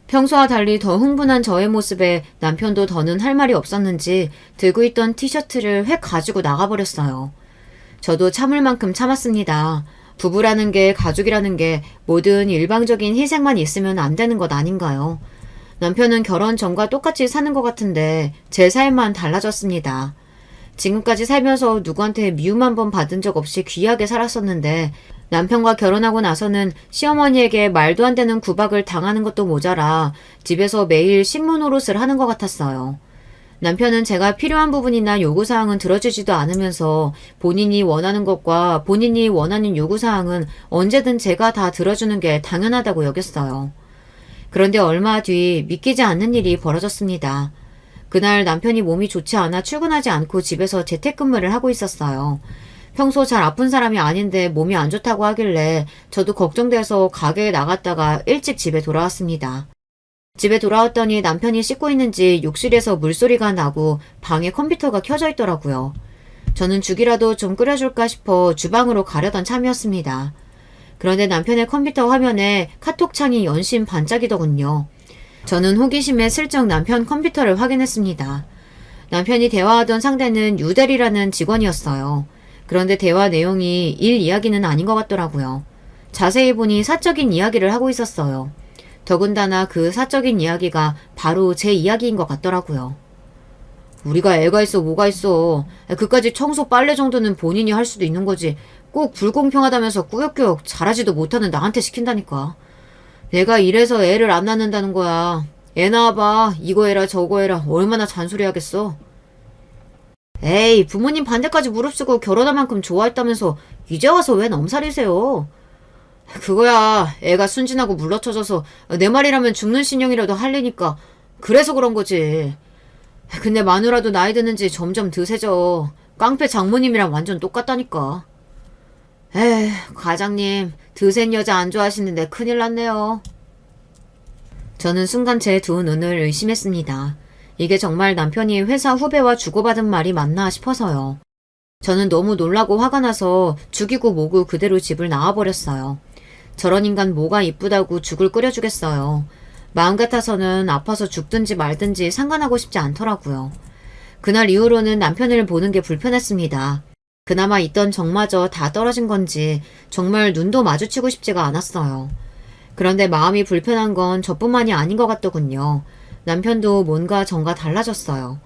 평소와 달리 더 흥분한 저의 모습에 남편도 더는 할 말이 없었는지 들고 있던 티셔츠를 획 가지고 나가버렸어요. 저도 참을 만큼 참았습니다. 부부라는 게, 가족이라는 게 모든 일방적인 희생만 있으면 안 되는 것 아닌가요? 남편은 결혼 전과 똑같이 사는 것 같은데 제 삶만 달라졌습니다. 지금까지 살면서 누구한테 미움 한 번 받은 적 없이 귀하게 살았었는데 남편과 결혼하고 나서는 시어머니에게 말도 안 되는 구박을 당하는 것도 모자라 집에서 매일 식모 노릇을 하는 것 같았어요. 남편은 제가 필요한 부분이나 요구사항은 들어주지도 않으면서 본인이 원하는 것과 본인이 원하는 요구사항은 언제든 제가 다 들어주는 게 당연하다고 여겼어요. 그런데 얼마 뒤 믿기지 않는 일이 벌어졌습니다. 그날 남편이 몸이 좋지 않아 출근하지 않고 집에서 재택근무를 하고 있었어요. 평소 잘 아픈 사람이 아닌데 몸이 안 좋다고 하길래 저도 걱정돼서 가게에 나갔다가 일찍 집에 돌아왔습니다. 집에 돌아왔더니 남편이 씻고 있는지 욕실에서 물소리가 나고 방에 컴퓨터가 켜져 있더라고요. 저는 죽이라도 좀 끓여줄까 싶어 주방으로 가려던 참이었습니다. 그런데 남편의 컴퓨터 화면에 카톡창이 연신 반짝이더군요. 저는 호기심에 슬쩍 남편 컴퓨터를 확인했습니다. 남편이 대화하던 상대는 유대리라는 직원이었어요. 그런데 대화 내용이 일 이야기는 아닌 것 같더라고요. 자세히 보니 사적인 이야기를 하고 있었어요. 더군다나 그 사적인 이야기가 바로 제 이야기인 것 같더라고요. 우리가 애가 있어 뭐가 있어. 그까지 청소 빨래 정도는 본인이 할 수도 있는 거지. 꼭 불공평하다면서 꾸역꾸역 잘하지도 못하는 나한테 시킨다니까. 내가 이래서 애를 안 낳는다는 거야. 애 낳아봐. 이거 해라 저거 해라. 얼마나 잔소리하겠어. 에이, 부모님 반대까지 무릅쓰고 결혼할 만큼 좋아했다면서 이제 와서 왜 넘살이세요? 그거야, 애가 순진하고 물러쳐져서 내 말이라면 죽는 신용이라도 할래니까 그래서 그런 거지. 근데 마누라도 나이 드는지 점점 드세져. 깡패 장모님이랑 완전 똑같다니까. 에휴, 과장님, 드센 여자 안 좋아하시는데 큰일 났네요. 저는 순간 제 두 눈을 의심했습니다. 이게 정말 남편이 회사 후배와 주고받은 말이 맞나 싶어서요. 저는 너무 놀라고 화가 나서 죽이고 모구 그대로 집을 나와버렸어요. 저런 인간 뭐가 이쁘다고 죽을 끓여주겠어요. 마음 같아서는 아파서 죽든지 말든지 상관하고 싶지 않더라고요. 그날 이후로는 남편을 보는 게 불편했습니다. 그나마 있던 정마저 다 떨어진 건지 정말 눈도 마주치고 싶지가 않았어요. 그런데 마음이 불편한 건 저뿐만이 아닌 것 같더군요. 남편도 뭔가 전과 달라졌어요.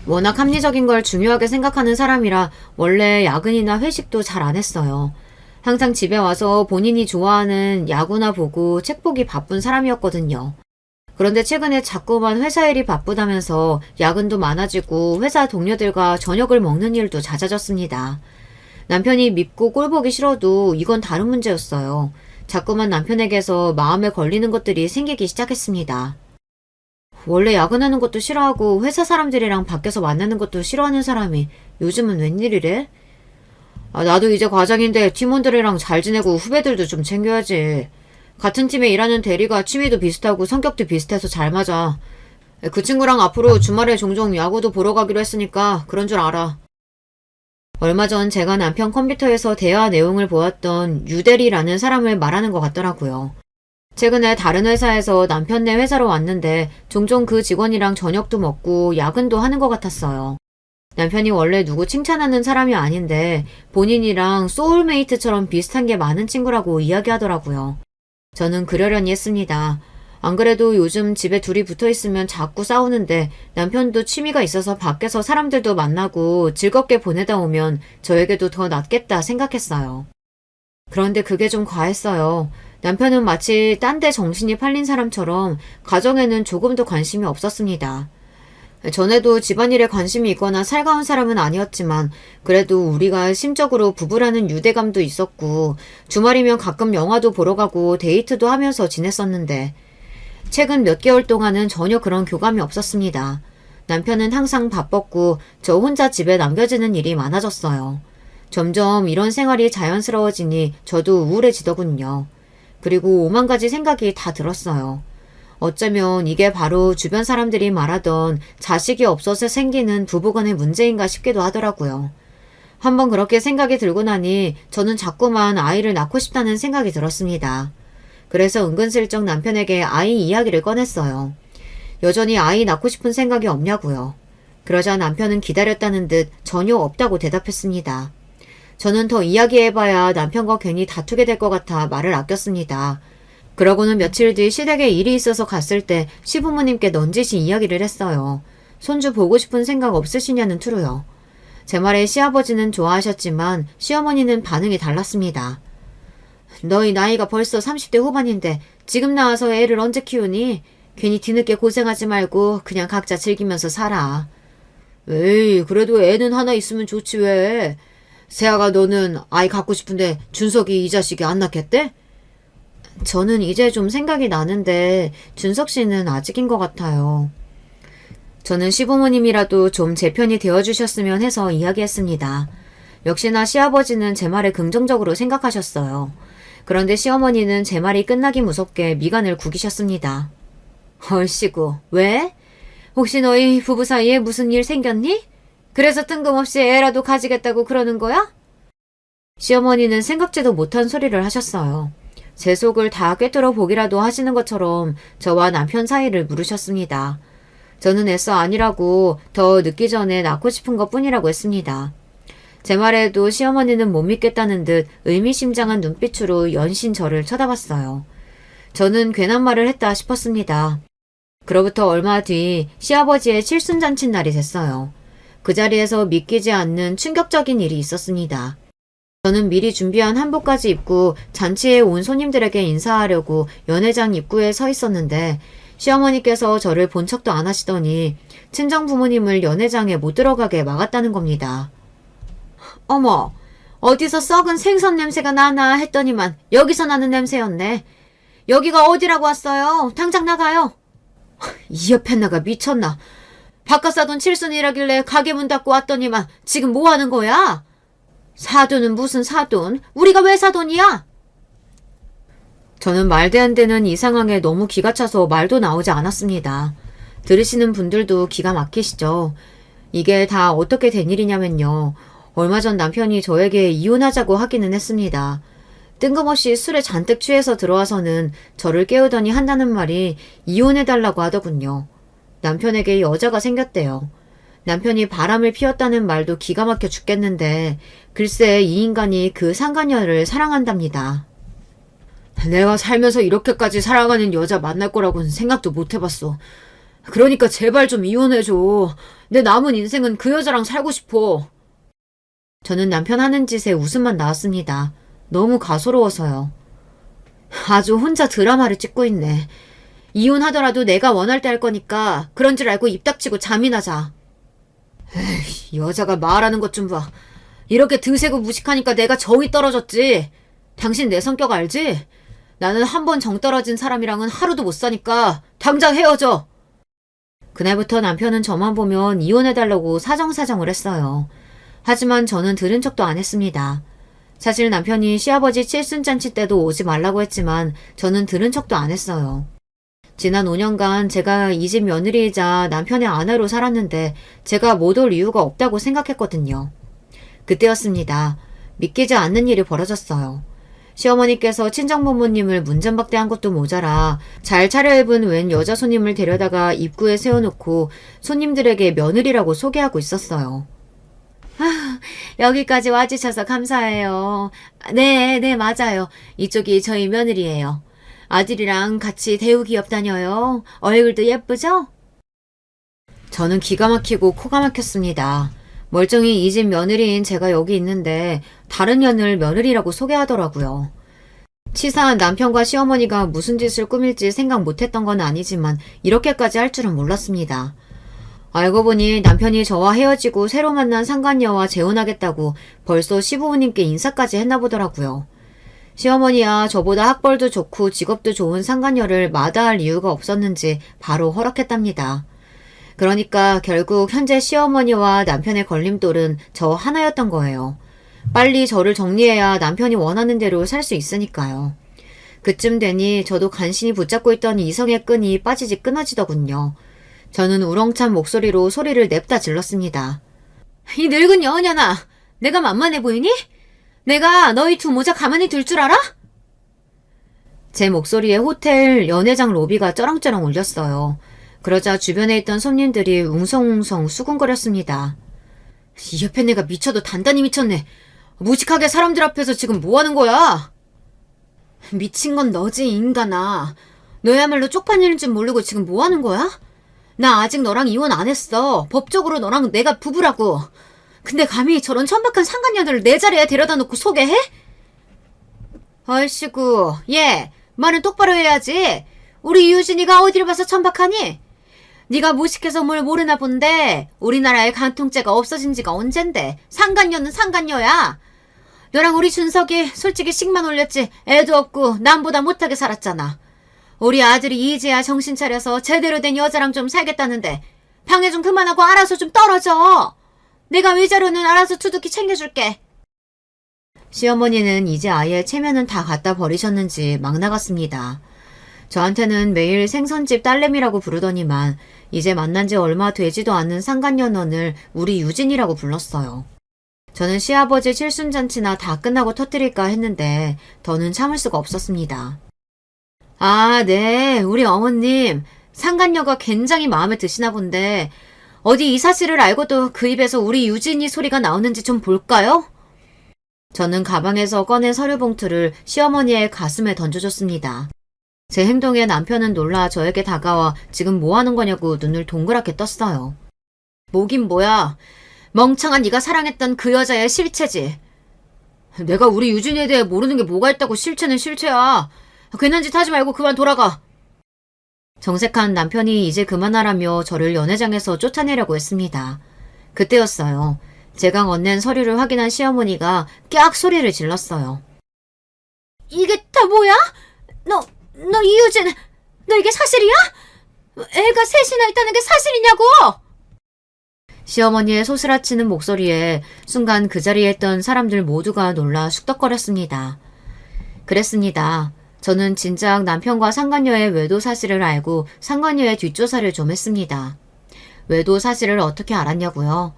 워낙 합리적인 걸 중요하게 생각하는 사람이라 원래 야근이나 회식도 잘 안 했어요. 항상 집에 와서 본인이 좋아하는 야구나 보고 책 보기 바쁜 사람이었거든요. 그런데 최근에 자꾸만 회사 일이 바쁘다면서 야근도 많아지고 회사 동료들과 저녁을 먹는 일도 잦아졌습니다. 남편이 밉고 꼴보기 싫어도 이건 다른 문제였어요. 자꾸만 남편에게서 마음에 걸리는 것들이 생기기 시작했습니다. 원래 야근하는 것도 싫어하고 회사 사람들이랑 밖에서 만나는 것도 싫어하는 사람이 요즘은 웬일이래? 나도 이제 과장인데 팀원들이랑 잘 지내고 후배들도 좀 챙겨야지. 같은 팀에 일하는 대리가 취미도 비슷하고 성격도 비슷해서 잘 맞아. 그 친구랑 앞으로 주말에 종종 야구도 보러 가기로 했으니까 그런 줄 알아. 얼마 전 제가 남편 컴퓨터에서 대화 내용을 보았던 유대리라는 사람을 말하는 것 같더라고요. 최근에 다른 회사에서 남편네 회사로 왔는데 종종 그 직원이랑 저녁도 먹고 야근도 하는 것 같았어요. 남편이 원래 누구 칭찬하는 사람이 아닌데 본인이랑 소울메이트처럼 비슷한 게 많은 친구라고 이야기하더라고요. 저는 그러려니 했습니다. 안 그래도 요즘 집에 둘이 붙어 있으면 자꾸 싸우는데 남편도 취미가 있어서 밖에서 사람들도 만나고 즐겁게 보내다 오면 저에게도 더 낫겠다 생각했어요. 그런데 그게 좀 과했어요. 남편은 마치 딴 데 정신이 팔린 사람처럼 가정에는 조금도 관심이 없었습니다. 전에도 집안일에 관심이 있거나 살가운 사람은 아니었지만 그래도 우리가 심적으로 부부라는 유대감도 있었고 주말이면 가끔 영화도 보러 가고 데이트도 하면서 지냈었는데 최근 몇 개월 동안은 전혀 그런 교감이 없었습니다. 남편은 항상 바빴고 저 혼자 집에 남겨지는 일이 많아졌어요. 점점 이런 생활이 자연스러워지니 저도 우울해지더군요. 그리고 오만 가지 생각이 다 들었어요. 어쩌면 이게 바로 주변 사람들이 말하던 자식이 없어서 생기는 부부간의 문제인가 싶기도 하더라고요. 한번 그렇게 생각이 들고 나니 저는 자꾸만 아이를 낳고 싶다는 생각이 들었습니다. 그래서 은근슬쩍 남편에게 아이 이야기를 꺼냈어요. 여전히 아이 낳고 싶은 생각이 없냐고요. 그러자 남편은 기다렸다는 듯 전혀 없다고 대답했습니다. 저는 더 이야기해봐야 남편과 괜히 다투게 될 것 같아 말을 아꼈습니다. 그러고는 며칠 뒤 시댁에 일이 있어서 갔을 때 시부모님께 넌지시 이야기를 했어요. 손주 보고 싶은 생각 없으시냐는 투로요. 제 말에 시아버지는 좋아하셨지만 시어머니는 반응이 달랐습니다. 너희 나이가 벌써 30대 후반인데 지금 나와서 애를 언제 키우니? 괜히 뒤늦게 고생하지 말고 그냥 각자 즐기면서 살아. 에이, 그래도 애는 하나 있으면 좋지 왜. 세아가 너는 아이 갖고 싶은데 준석이 이 자식이 안 낳겠대? 저는 이제 좀 생각이 나는데 준석 씨는 아직인 것 같아요. 저는 시부모님이라도 좀 제 편이 되어주셨으면 해서 이야기했습니다. 역시나 시아버지는 제 말을 긍정적으로 생각하셨어요. 그런데 시어머니는 제 말이 끝나기 무섭게 미간을 구기셨습니다. 얼씨구, 왜? 혹시 너희 부부 사이에 무슨 일 생겼니? 그래서 뜬금없이 애라도 가지겠다고 그러는 거야? 시어머니는 생각지도 못한 소리를 하셨어요. 제 속을 다 꿰뚫어 보기라도 하시는 것처럼 저와 남편 사이를 물으셨습니다. 저는 애써 아니라고 더 늦기 전에 낳고 싶은 것 뿐이라고 했습니다. 제 말에도 시어머니는 못 믿겠다는 듯 의미심장한 눈빛으로 연신 저를 쳐다봤어요. 저는 괜한 말을 했다 싶었습니다. 그로부터 얼마 뒤 시아버지의 칠순잔칫날이 됐어요. 그 자리에서 믿기지 않는 충격적인 일이 있었습니다. 저는 미리 준비한 한복까지 입고 잔치에 온 손님들에게 인사하려고 연회장 입구에 서 있었는데 시어머니께서 저를 본 척도 안 하시더니 친정 부모님을 연회장에 못 들어가게 막았다는 겁니다. 어머, 어디서 썩은 생선 냄새가 나나 했더니만 여기서 나는 냄새였네. 여기가 어디라고 왔어요? 당장 나가요. 이 옆에 나가 미쳤나. 바깥 사돈 칠순이라길래 가게 문 닫고 왔더니만 지금 뭐 하는 거야? 사돈은 무슨 사돈? 우리가 왜 사돈이야? 저는 말도 안 되는 이 상황에 너무 기가 차서 말도 나오지 않았습니다. 들으시는 분들도 기가 막히시죠? 이게 다 어떻게 된 일이냐면요. 얼마 전 남편이 저에게 이혼하자고 하기는 했습니다. 뜬금없이 술에 잔뜩 취해서 들어와서는 저를 깨우더니 한다는 말이 이혼해달라고 하더군요. 남편에게 여자가 생겼대요. 남편이 바람을 피웠다는 말도 기가 막혀 죽겠는데 글쎄 이 인간이 그 상간녀를 사랑한답니다. 내가 살면서 이렇게까지 사랑하는 여자 만날 거라고는 생각도 못 해봤어. 그러니까 제발 좀 이혼해줘. 내 남은 인생은 그 여자랑 살고 싶어. 저는 남편 하는 짓에 웃음만 나왔습니다. 너무 가소로워서요. 아주 혼자 드라마를 찍고 있네. 이혼하더라도 내가 원할 때 할 거니까 그런 줄 알고 입 닥치고 잠이나 자. 에이, 여자가 말하는 것 좀 봐. 이렇게 드세고 무식하니까 내가 정이 떨어졌지. 당신 내 성격 알지? 나는 한 번 정 떨어진 사람이랑은 하루도 못 사니까 당장 헤어져. 그날부터 남편은 저만 보면 이혼해달라고 사정사정을 했어요. 하지만 저는 들은 척도 안 했습니다. 사실 남편이 시아버지 칠순잔치 때도 오지 말라고 했지만 저는 들은 척도 안 했어요. 지난 5년간 제가 이 집 며느리이자 남편의 아내로 살았는데 제가 못 올 이유가 없다고 생각했거든요. 그때였습니다. 믿기지 않는 일이 벌어졌어요. 시어머니께서 친정부모님을 문전박대한 것도 모자라 잘 차려입은 웬 여자 손님을 데려다가 입구에 세워놓고 손님들에게 며느리라고 소개하고 있었어요. 아, 여기까지 와주셔서 감사해요. 네, 맞아요. 이쪽이 저희 며느리예요. 아들이랑 같이 대우기업 다녀요. 얼굴도 예쁘죠? 저는 기가 막히고 코가 막혔습니다. 멀쩡히 이 집 며느리인 제가 여기 있는데 다른 년을 며느리라고 소개하더라고요. 치사한 남편과 시어머니가 무슨 짓을 꾸밀지 생각 못했던 건 아니지만 이렇게까지 할 줄은 몰랐습니다. 알고 보니 남편이 저와 헤어지고 새로 만난 상간녀와 재혼하겠다고 벌써 시부모님께 인사까지 했나 보더라고요. 시어머니야 저보다 학벌도 좋고 직업도 좋은 상간녀를 마다할 이유가 없었는지 바로 허락했답니다. 그러니까 결국 현재 시어머니와 남편의 걸림돌은 저 하나였던 거예요. 빨리 저를 정리해야 남편이 원하는 대로 살 수 있으니까요. 그쯤 되니 저도 간신히 붙잡고 있던 이성의 끈이 빠지지 끊어지더군요. 저는 우렁찬 목소리로 소리를 냅다 질렀습니다. 이 늙은 여은년아, 내가 만만해 보이니? 내가 너희 두 모자 가만히 둘 줄 알아? 제 목소리에 호텔 연회장 로비가 쩌렁쩌렁 울렸어요. 그러자 주변에 있던 손님들이 웅성웅성 수군거렸습니다. 이 옆에 내가 미쳐도 단단히 미쳤네. 무식하게 사람들 앞에서 지금 뭐 하는 거야? 미친 건 너지, 인간아. 너야말로 쪽팔리는 줄 모르고 지금 뭐 하는 거야? 나 아직 너랑 이혼 안 했어. 법적으로 너랑 내가 부부라고. 근데 감히 저런 천박한 상간녀들을 내 자리에 데려다 놓고 소개해? 얼씨구, 얘, 말은 똑바로 해야지. 우리 유진이가 어디를 봐서 천박하니? 네가 무식해서 뭘 모르나 본데 우리나라에 간통죄가 없어진 지가 언젠데 상간녀는 상간녀야. 너랑 우리 준석이 솔직히 식만 올렸지 애도 없고 남보다 못하게 살았잖아. 우리 아들이 이제야 정신 차려서 제대로 된 여자랑 좀 살겠다는데 방해 좀 그만하고 알아서 좀 떨어져. 내가 위자료는 알아서 두둑히 챙겨줄게. 시어머니는 이제 아예 체면은 다 갖다 버리셨는지 막 나갔습니다. 저한테는 매일 생선집 딸내미라고 부르더니만 이제 만난 지 얼마 되지도 않은 상간년원을 우리 유진이라고 불렀어요. 저는 시아버지 칠순잔치나 다 끝나고 터뜨릴까 했는데 더는 참을 수가 없었습니다. 아, 네. 우리 어머님. 상간녀가 굉장히 마음에 드시나 본데 어디 이 사실을 알고도 그 입에서 우리 유진이 소리가 나오는지 좀 볼까요? 저는 가방에서 꺼낸 서류 봉투를 시어머니의 가슴에 던져줬습니다. 제 행동에 남편은 놀라 저에게 다가와 지금 뭐 하는 거냐고 눈을 동그랗게 떴어요. 뭐긴 뭐야. 멍청한 네가 사랑했던 그 여자의 실체지. 내가 우리 유진에 대해 모르는 게 뭐가 있다고 실체는 실체야. 괜한 짓 하지 말고 그만 돌아가. 정색한 남편이 이제 그만하라며 저를 연회장에서 쫓아내려고 했습니다. 그때였어요. 제가 건넨 서류를 확인한 시어머니가 깍 소리를 질렀어요. 이게 다 뭐야? 너 이유진, 너 이게 사실이야? 애가 셋이나 있다는 게 사실이냐고! 시어머니의 소스라치는 목소리에 순간 그 자리에 있던 사람들 모두가 놀라 쑥덕거렸습니다. 그랬습니다. 저는 진작 남편과 상간녀의 외도 사실을 알고 상간녀의 뒷조사를 좀 했습니다. 외도 사실을 어떻게 알았냐고요?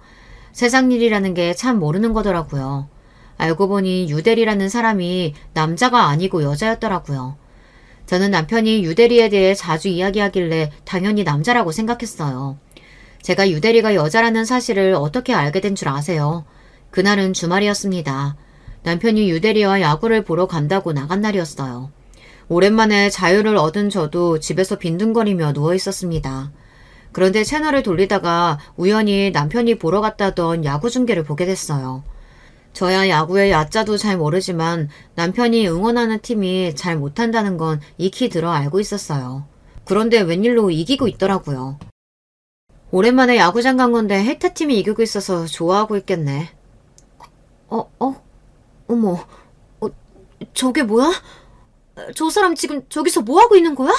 세상 일이라는 게 참 모르는 거더라고요. 알고 보니 유대리라는 사람이 남자가 아니고 여자였더라고요. 저는 남편이 유대리에 대해 자주 이야기하길래 당연히 남자라고 생각했어요. 제가 유대리가 여자라는 사실을 어떻게 알게 된 줄 아세요? 그날은 주말이었습니다. 남편이 유대리와 야구를 보러 간다고 나간 날이었어요. 오랜만에 자유를 얻은 저도 집에서 빈둥거리며 누워 있었습니다. 그런데 채널을 돌리다가 우연히 남편이 보러 갔다던 야구 중계를 보게 됐어요. 저야 야구의 야자도 잘 모르지만 남편이 응원하는 팀이 잘 못한다는 건 익히 들어 알고 있었어요. 그런데 웬일로 이기고 있더라고요. 오랜만에 야구장 간 건데 해타팀이 이기고 있어서 좋아하고 있겠네. 어머, 저게 뭐야? 저 사람 지금 저기서 뭐하고 있는 거야?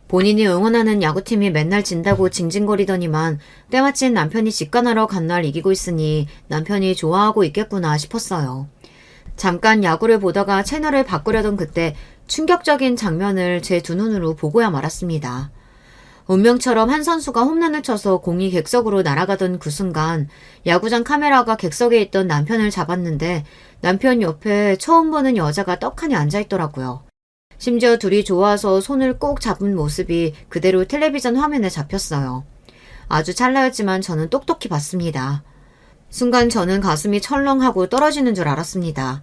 본인이 응원하는 야구팀이 맨날 진다고 징징거리더니만 때마침 남편이 직관하러 간 날 이기고 있으니 남편이 좋아하고 있겠구나 싶었어요. 잠깐 야구를 보다가 채널을 바꾸려던 그때 충격적인 장면을 제 두 눈으로 보고야 말았습니다. 운명처럼 한 선수가 홈런을 쳐서 공이 객석으로 날아가던 그 순간 야구장 카메라가 객석에 있던 남편을 잡았는데 남편 옆에 처음 보는 여자가 떡하니 앉아있더라고요. 심지어 둘이 좋아서 손을 꼭 잡은 모습이 그대로 텔레비전 화면에 잡혔어요. 아주 찰나였지만 저는 똑똑히 봤습니다. 순간 저는 가슴이 철렁하고 떨어지는 줄 알았습니다.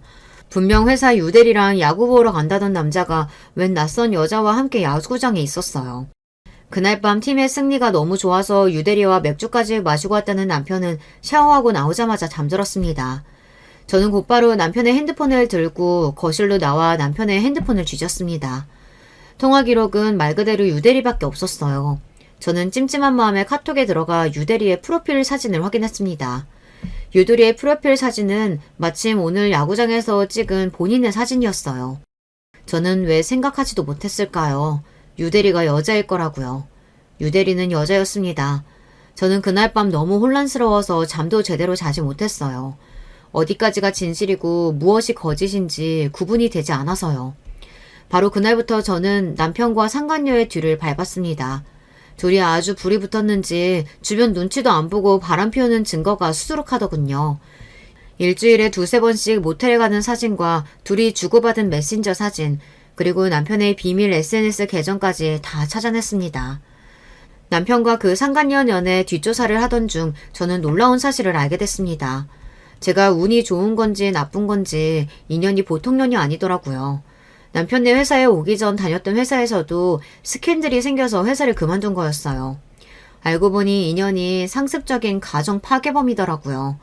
분명 회사 유대리랑 야구 보러 간다던 남자가 웬 낯선 여자와 함께 야구장에 있었어요. 그날 밤 팀의 승리가 너무 좋아서 유대리와 맥주까지 마시고 왔다는 남편은 샤워하고 나오자마자 잠들었습니다. 저는 곧바로 남편의 핸드폰을 들고 거실로 나와 남편의 핸드폰을 뒤졌습니다. 통화 기록은 말 그대로 유대리밖에 없었어요. 저는 찜찜한 마음에 카톡에 들어가 유대리의 프로필 사진을 확인했습니다. 유대리의 프로필 사진은 마침 오늘 야구장에서 찍은 본인의 사진이었어요. 저는 왜 생각하지도 못했을까요? 유대리가 여자일 거라고요. 유대리는 여자였습니다. 저는 그날 밤 너무 혼란스러워서 잠도 제대로 자지 못했어요. 어디까지가 진실이고 무엇이 거짓인지 구분이 되지 않아서요. 바로 그날부터 저는 남편과 상간녀의 뒤를 밟았습니다. 둘이 아주 불이 붙었는지 주변 눈치도 안 보고 바람 피우는 증거가 수두룩하더군요. 일주일에 두세 번씩 모텔에 가는 사진과 둘이 주고받은 메신저 사진, 그리고 남편의 비밀 SNS 계정까지 다 찾아냈습니다. 남편과 그 상간녀 연애 뒷조사를 하던 중 저는 놀라운 사실을 알게 됐습니다. 제가 운이 좋은 건지 나쁜 건지 인연이 보통 년이 아니더라고요. 남편네 회사에 오기 전 다녔던 회사에서도 스캔들이 생겨서 회사를 그만둔 거였어요. 알고 보니 인연이 상습적인 가정 파괴범이더라고요.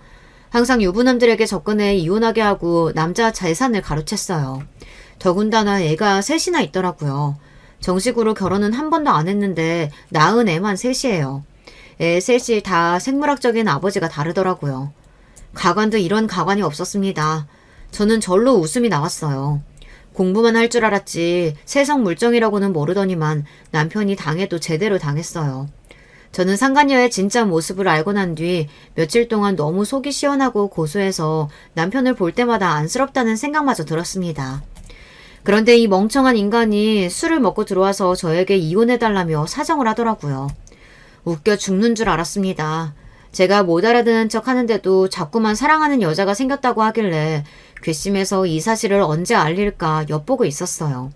항상 유부남들에게 접근해 이혼하게 하고 남자 재산을 가로챘어요. 더군다나 애가 셋이나 있더라고요. 정식으로 결혼은 한 번도 안 했는데 낳은 애만 셋이에요. 애 셋이 다 생물학적인 아버지가 다르더라고요. 가관도 이런 가관이 없었습니다. 저는 절로 웃음이 나왔어요. 공부만 할 줄 알았지 세상 물정이라고는 모르더니만 남편이 당해도 제대로 당했어요. 저는 상간녀의 진짜 모습을 알고 난 뒤 며칠 동안 너무 속이 시원하고 고소해서 남편을 볼 때마다 안쓰럽다는 생각마저 들었습니다. 그런데 이 멍청한 인간이 술을 먹고 들어와서 저에게 이혼해달라며 사정을 하더라고요. 웃겨 죽는 줄 알았습니다. 제가 못 알아듣는 척 하는데도 자꾸만 사랑하는 여자가 생겼다고 하길래 괘씸해서 이 사실을 언제 알릴까 엿보고 있었어요.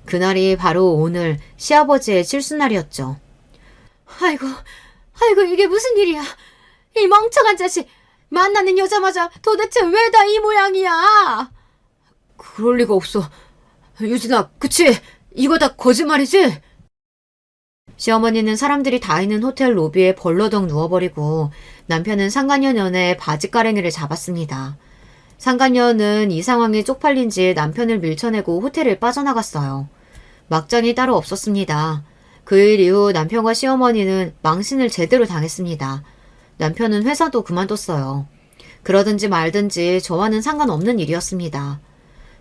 그날이 바로 오늘 시아버지의 칠순날이었죠. 아이고, 이게 무슨 일이야. 이 멍청한 자식, 만나는 여자마자 도대체 왜 다 이 모양이야? 그럴 리가 없어. 유진아, 그치? 이거 다 거짓말이지? 시어머니는 사람들이 다 있는 호텔 로비에 벌러덩 누워버리고 남편은 상간녀 년에 바지가랭이를 잡았습니다. 상간녀는 이 상황에 쪽팔린지 남편을 밀쳐내고 호텔을 빠져나갔어요. 막장이 따로 없었습니다. 그 일 이후 남편과 시어머니는 망신을 제대로 당했습니다. 남편은 회사도 그만뒀어요. 그러든지 말든지 저와는 상관없는 일이었습니다.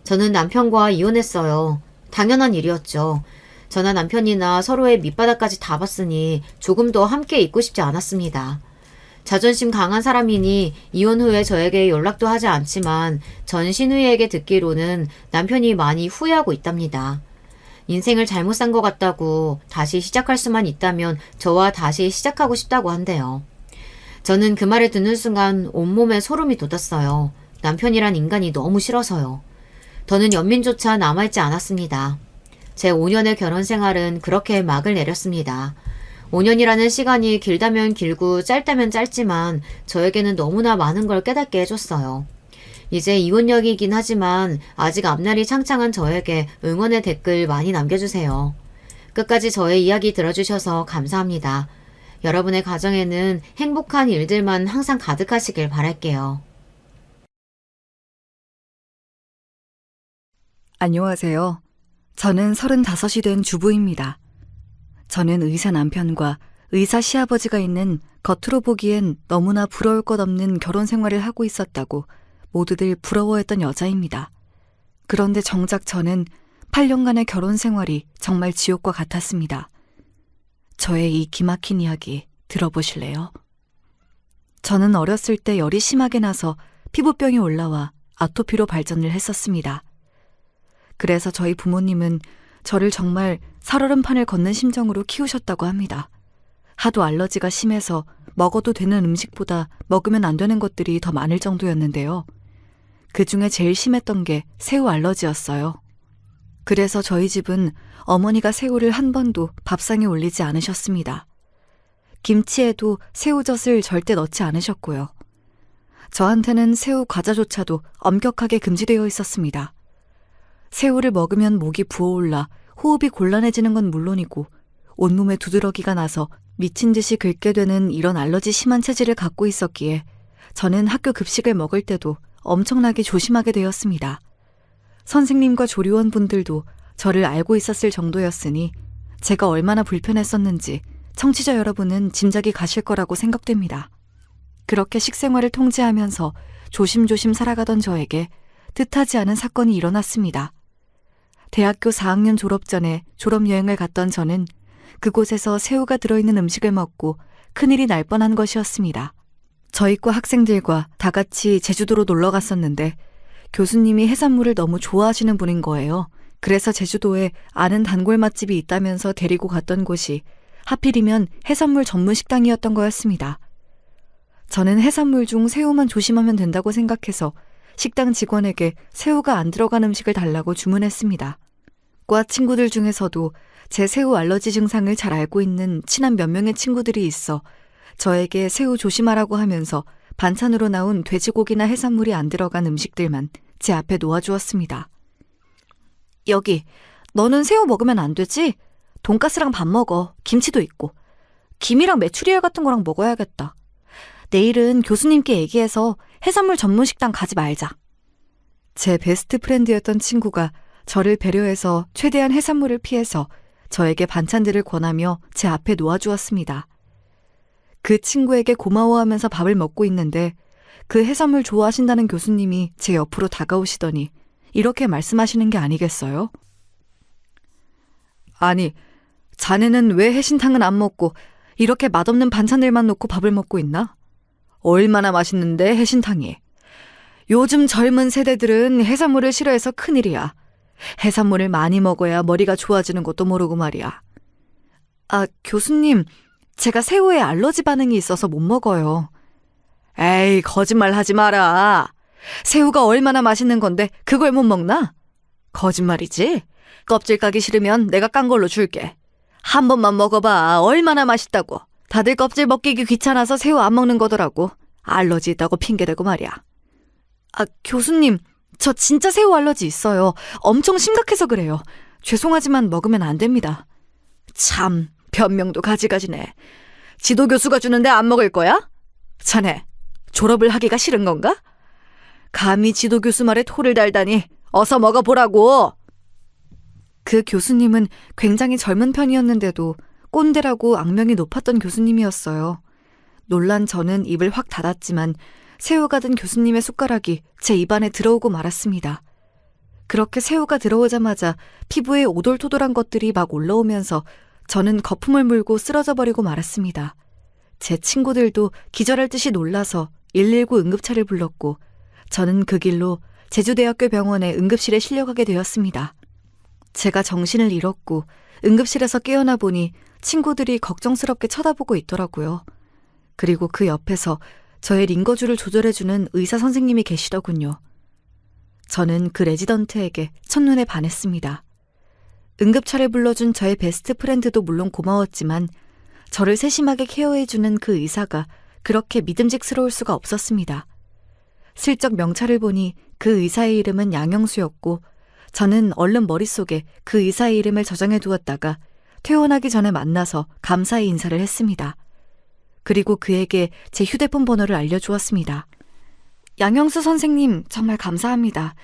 저는 남편과 이혼했어요. 당연한 일이었죠. 저나 남편이나 서로의 밑바닥까지 다 봤으니 조금 더 함께 있고 싶지 않았습니다. 자존심 강한 사람이니 이혼 후에 저에게 연락도 하지 않지만 전 신우이에게 듣기로는 남편이 많이 후회하고 있답니다. 인생을 잘못 산 것 같다고 다시 시작할 수만 있다면 저와 다시 시작하고 싶다고 한대요. 저는 그 말을 듣는 순간 온몸에 소름이 돋았어요. 남편이란 인간이 너무 싫어서요. 더는 연민조차 남아있지 않았습니다. 제 5년의 결혼 생활은 그렇게 막을 내렸습니다. 5년이라는 시간이 길다면 길고 짧다면 짧지만 저에게는 너무나 많은 걸 깨닫게 해줬어요. 이제 이혼역이긴 하지만 아직 앞날이 창창한 저에게 응원의 댓글 많이 남겨주세요. 끝까지 저의 이야기 들어주셔서 감사합니다. 여러분의 가정에는 행복한 일들만 항상 가득하시길 바랄게요. 안녕하세요. 저는 35이 된 주부입니다. 저는 의사 남편과 의사 시아버지가 있는 겉으로 보기엔 너무나 부러울 것 없는 결혼 생활을 하고 있었다고 모두들 부러워했던 여자입니다. 그런데 정작 저는 8년간의 결혼 생활이 정말 지옥과 같았습니다. 저의 이 기막힌 이야기 들어보실래요? 저는 어렸을 때 열이 심하게 나서 피부병이 올라와 아토피로 발전을 했었습니다. 그래서 저희 부모님은 저를 정말 살얼음판을 걷는 심정으로 키우셨다고 합니다. 하도 알러지가 심해서 먹어도 되는 음식보다 먹으면 안 되는 것들이 더 많을 정도였는데요. 그 중에 제일 심했던 게 새우 알러지였어요. 그래서 저희 집은 어머니가 새우를 한 번도 밥상에 올리지 않으셨습니다. 김치에도 새우젓을 절대 넣지 않으셨고요. 저한테는 새우 과자조차도 엄격하게 금지되어 있었습니다. 새우를 먹으면 목이 부어올라 호흡이 곤란해지는 건 물론이고 온몸에 두드러기가 나서 미친 듯이 긁게 되는 이런 알러지 심한 체질을 갖고 있었기에 저는 학교 급식을 먹을 때도 엄청나게 조심하게 되었습니다. 선생님과 조리원분들도 저를 알고 있었을 정도였으니 제가 얼마나 불편했었는지 청취자 여러분은 짐작이 가실 거라고 생각됩니다. 그렇게 식생활을 통제하면서 조심조심 살아가던 저에게 뜻하지 않은 사건이 일어났습니다. 대학교 4학년 졸업 전에 졸업여행을 갔던 저는 그곳에서 새우가 들어있는 음식을 먹고 큰일이 날 뻔한 것이었습니다. 저희과 학생들과 다 같이 제주도로 놀러 갔었는데 교수님이 해산물을 너무 좋아하시는 분인 거예요. 그래서 제주도에 아는 단골 맛집이 있다면서 데리고 갔던 곳이 하필이면 해산물 전문 식당이었던 거였습니다. 저는 해산물 중 새우만 조심하면 된다고 생각해서 식당 직원에게 새우가 안 들어간 음식을 달라고 주문했습니다. 과 친구들 중에서도 제 새우 알러지 증상을 잘 알고 있는 친한 몇 명의 친구들이 있어 저에게 새우 조심하라고 하면서 반찬으로 나온 돼지고기나 해산물이 안 들어간 음식들만 제 앞에 놓아주었습니다. 여기, 너는 새우 먹으면 안 되지? 돈가스랑 밥 먹어. 김치도 있고. 김이랑 메추리알 같은 거랑 먹어야겠다. 내일은 교수님께 얘기해서 해산물 전문 식당 가지 말자. 제 베스트 프렌드였던 친구가 저를 배려해서 최대한 해산물을 피해서 저에게 반찬들을 권하며 제 앞에 놓아주었습니다. 그 친구에게 고마워하면서 밥을 먹고 있는데 그 해산물 좋아하신다는 교수님이 제 옆으로 다가오시더니 이렇게 말씀하시는 게 아니겠어요? 아니, 자네는 왜 해신탕은 안 먹고 이렇게 맛없는 반찬들만 놓고 밥을 먹고 있나? 얼마나 맛있는데 해신탕이. 요즘 젊은 세대들은 해산물을 싫어해서 큰일이야. 해산물을 많이 먹어야 머리가 좋아지는 것도 모르고 말이야. 아, 교수님, 제가 새우에 알러지 반응이 있어서 못 먹어요. 에이, 거짓말 하지 마라. 새우가 얼마나 맛있는 건데 그걸 못 먹나? 거짓말이지? 껍질 까기 싫으면 내가 깐 걸로 줄게. 한 번만 먹어봐. 얼마나 맛있다고. 다들 껍질 먹기기 귀찮아서 새우 안 먹는 거더라고. 알러지 있다고 핑계대고 말이야. 아, 교수님, 저 진짜 새우 알러지 있어요. 엄청 심각해서 그래요. 죄송하지만 먹으면 안 됩니다. 참, 변명도 가지가지네. 지도 교수가 주는데 안 먹을 거야? 자네, 졸업을 하기가 싫은 건가? 감히 지도 교수 말에 토를 달다니 어서 먹어보라고. 그 교수님은 굉장히 젊은 편이었는데도 꼰대라고 악명이 높았던 교수님이었어요. 놀란 저는 입을 확 닫았지만 새우가 든 교수님의 숟가락이 제 입안에 들어오고 말았습니다. 그렇게 새우가 들어오자마자 피부에 오돌토돌한 것들이 막 올라오면서 저는 거품을 물고 쓰러져 버리고 말았습니다. 제 친구들도 기절할 듯이 놀라서 119 응급차를 불렀고 저는 그 길로 제주대학교 병원의 응급실에 실려가게 되었습니다. 제가 정신을 잃었고 응급실에서 깨어나 보니 친구들이 걱정스럽게 쳐다보고 있더라고요. 그리고 그 옆에서 저의 링거줄을 조절해주는 의사 선생님이 계시더군요. 저는 그 레지던트에게 첫눈에 반했습니다. 응급차를 불러준 저의 베스트 프렌드도 물론 고마웠지만 저를 세심하게 케어해주는 그 의사가 그렇게 믿음직스러울 수가 없었습니다. 슬쩍 명찰을 보니 그 의사의 이름은 양영수였고 저는 얼른 머릿속에 그 의사의 이름을 저장해 두었다가 퇴원하기 전에 만나서 감사의 인사를 했습니다. 그리고 그에게 제 휴대폰 번호를 알려주었습니다. 양영수 선생님, 정말 감사합니다.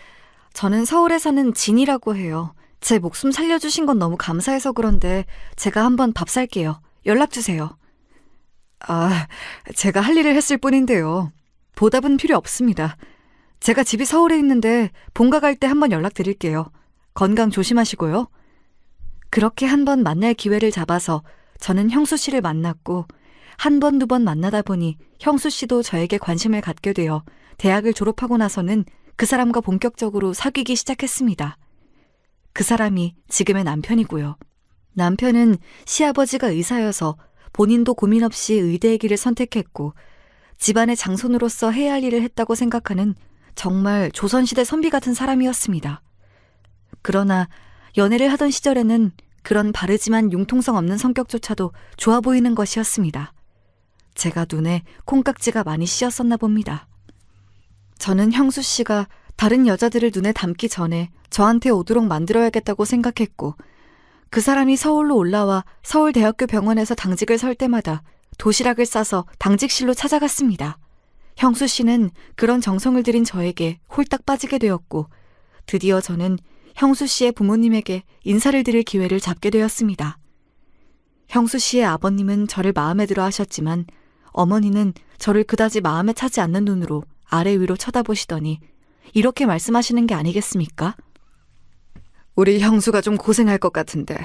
저는 서울에 사는 진이라고 해요. 제 목숨 살려주신 건 너무 감사해서 그런데 제가 한번 밥 살게요. 연락주세요. 아, 제가 할 일을 했을 뿐인데요. 보답은 필요 없습니다. 제가 집이 서울에 있는데 본가 갈 때 한번 연락드릴게요. 건강 조심하시고요. 그렇게 한번 만날 기회를 잡아서 저는 형수 씨를 만났고 한 번, 두 번 만나다 보니 형수 씨도 저에게 관심을 갖게 되어 대학을 졸업하고 나서는 그 사람과 본격적으로 사귀기 시작했습니다. 그 사람이 지금의 남편이고요. 남편은 시아버지가 의사여서 본인도 고민 없이 의대의 길을 선택했고 집안의 장손으로서 해야 할 일을 했다고 생각하는 정말 조선시대 선비 같은 사람이었습니다. 그러나 연애를 하던 시절에는 그런 바르지만 융통성 없는 성격조차도 좋아 보이는 것이었습니다. 제가 눈에 콩깍지가 많이 씌었었나 봅니다. 저는 형수 씨가 다른 여자들을 눈에 담기 전에 저한테 오도록 만들어야겠다고 생각했고 그 사람이 서울로 올라와 서울대학교 병원에서 당직을 설 때마다 도시락을 싸서 당직실로 찾아갔습니다. 형수 씨는 그런 정성을 들인 저에게 홀딱 빠지게 되었고 드디어 저는 형수 씨의 부모님에게 인사를 드릴 기회를 잡게 되었습니다. 형수 씨의 아버님은 저를 마음에 들어 하셨지만 어머니는 저를 그다지 마음에 차지 않는 눈으로 아래 위로 쳐다보시더니 이렇게 말씀하시는 게 아니겠습니까? 우리 형수가 좀 고생할 것 같은데.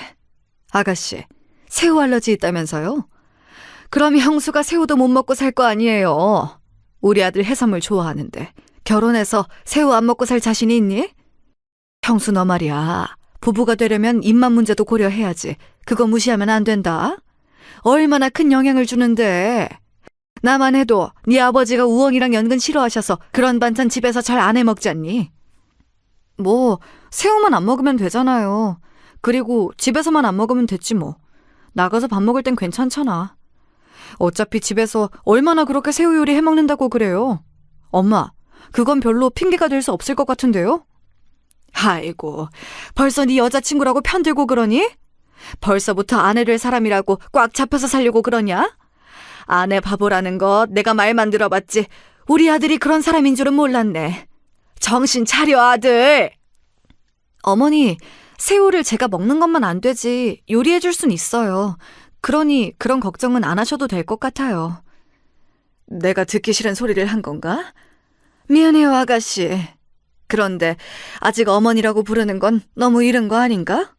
아가씨, 새우 알러지 있다면서요? 그럼 형수가 새우도 못 먹고 살 거 아니에요. 우리 아들 해산물 좋아하는데 결혼해서 새우 안 먹고 살 자신이 있니? 형수 너 말이야. 부부가 되려면 입맛 문제도 고려해야지. 그거 무시하면 안 된다. 얼마나 큰 영향을 주는데. 나만 해도 네 아버지가 우엉이랑 연근 싫어하셔서 그런 반찬 집에서 잘 안 해 먹지 않니? 뭐 새우만 안 먹으면 되잖아요. 그리고 집에서만 안 먹으면 됐지 뭐. 나가서 밥 먹을 땐 괜찮잖아. 어차피 집에서 얼마나 그렇게 새우 요리 해먹는다고 그래요. 엄마, 그건 별로 핑계가 될 수 없을 것 같은데요? 아이고, 벌써 네 여자친구라고 편들고 그러니? 벌써부터 아내 될 사람이라고 꽉 잡혀서 살려고 그러냐? 아내 바보라는 것 내가 말만 들어봤지 우리 아들이 그런 사람인 줄은 몰랐네. 정신 차려 아들. 어머니, 새우를 제가 먹는 것만 안 되지 요리해 줄 순 있어요. 그러니 그런 걱정은 안 하셔도 될 것 같아요. 내가 듣기 싫은 소리를 한 건가? 미안해요, 아가씨. 그런데 아직 어머니라고 부르는 건 너무 이른 거 아닌가?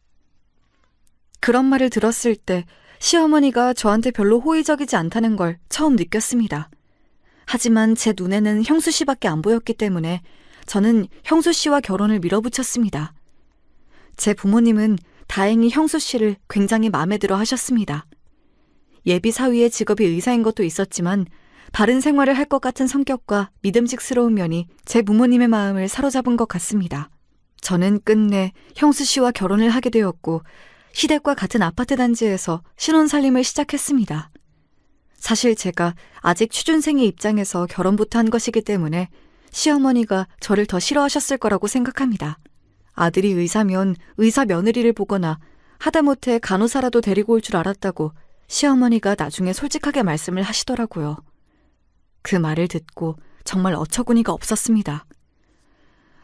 그런 말을 들었을 때 시어머니가 저한테 별로 호의적이지 않다는 걸 처음 느꼈습니다. 하지만 제 눈에는 형수 씨밖에 안 보였기 때문에 저는 형수 씨와 결혼을 밀어붙였습니다. 제 부모님은 다행히 형수 씨를 굉장히 마음에 들어 하셨습니다. 예비 사위의 직업이 의사인 것도 있었지만 바른 생활을 할 것 같은 성격과 믿음직스러운 면이 제 부모님의 마음을 사로잡은 것 같습니다. 저는 끝내 형수 씨와 결혼을 하게 되었고 시댁과 같은 아파트 단지에서 신혼살림을 시작했습니다. 사실 제가 아직 취준생의 입장에서 결혼부터 한 것이기 때문에 시어머니가 저를 더 싫어하셨을 거라고 생각합니다. 아들이 의사면 의사 며느리를 보거나 하다못해 간호사라도 데리고 올 줄 알았다고 시어머니가 나중에 솔직하게 말씀을 하시더라고요. 그 말을 듣고 정말 어처구니가 없었습니다.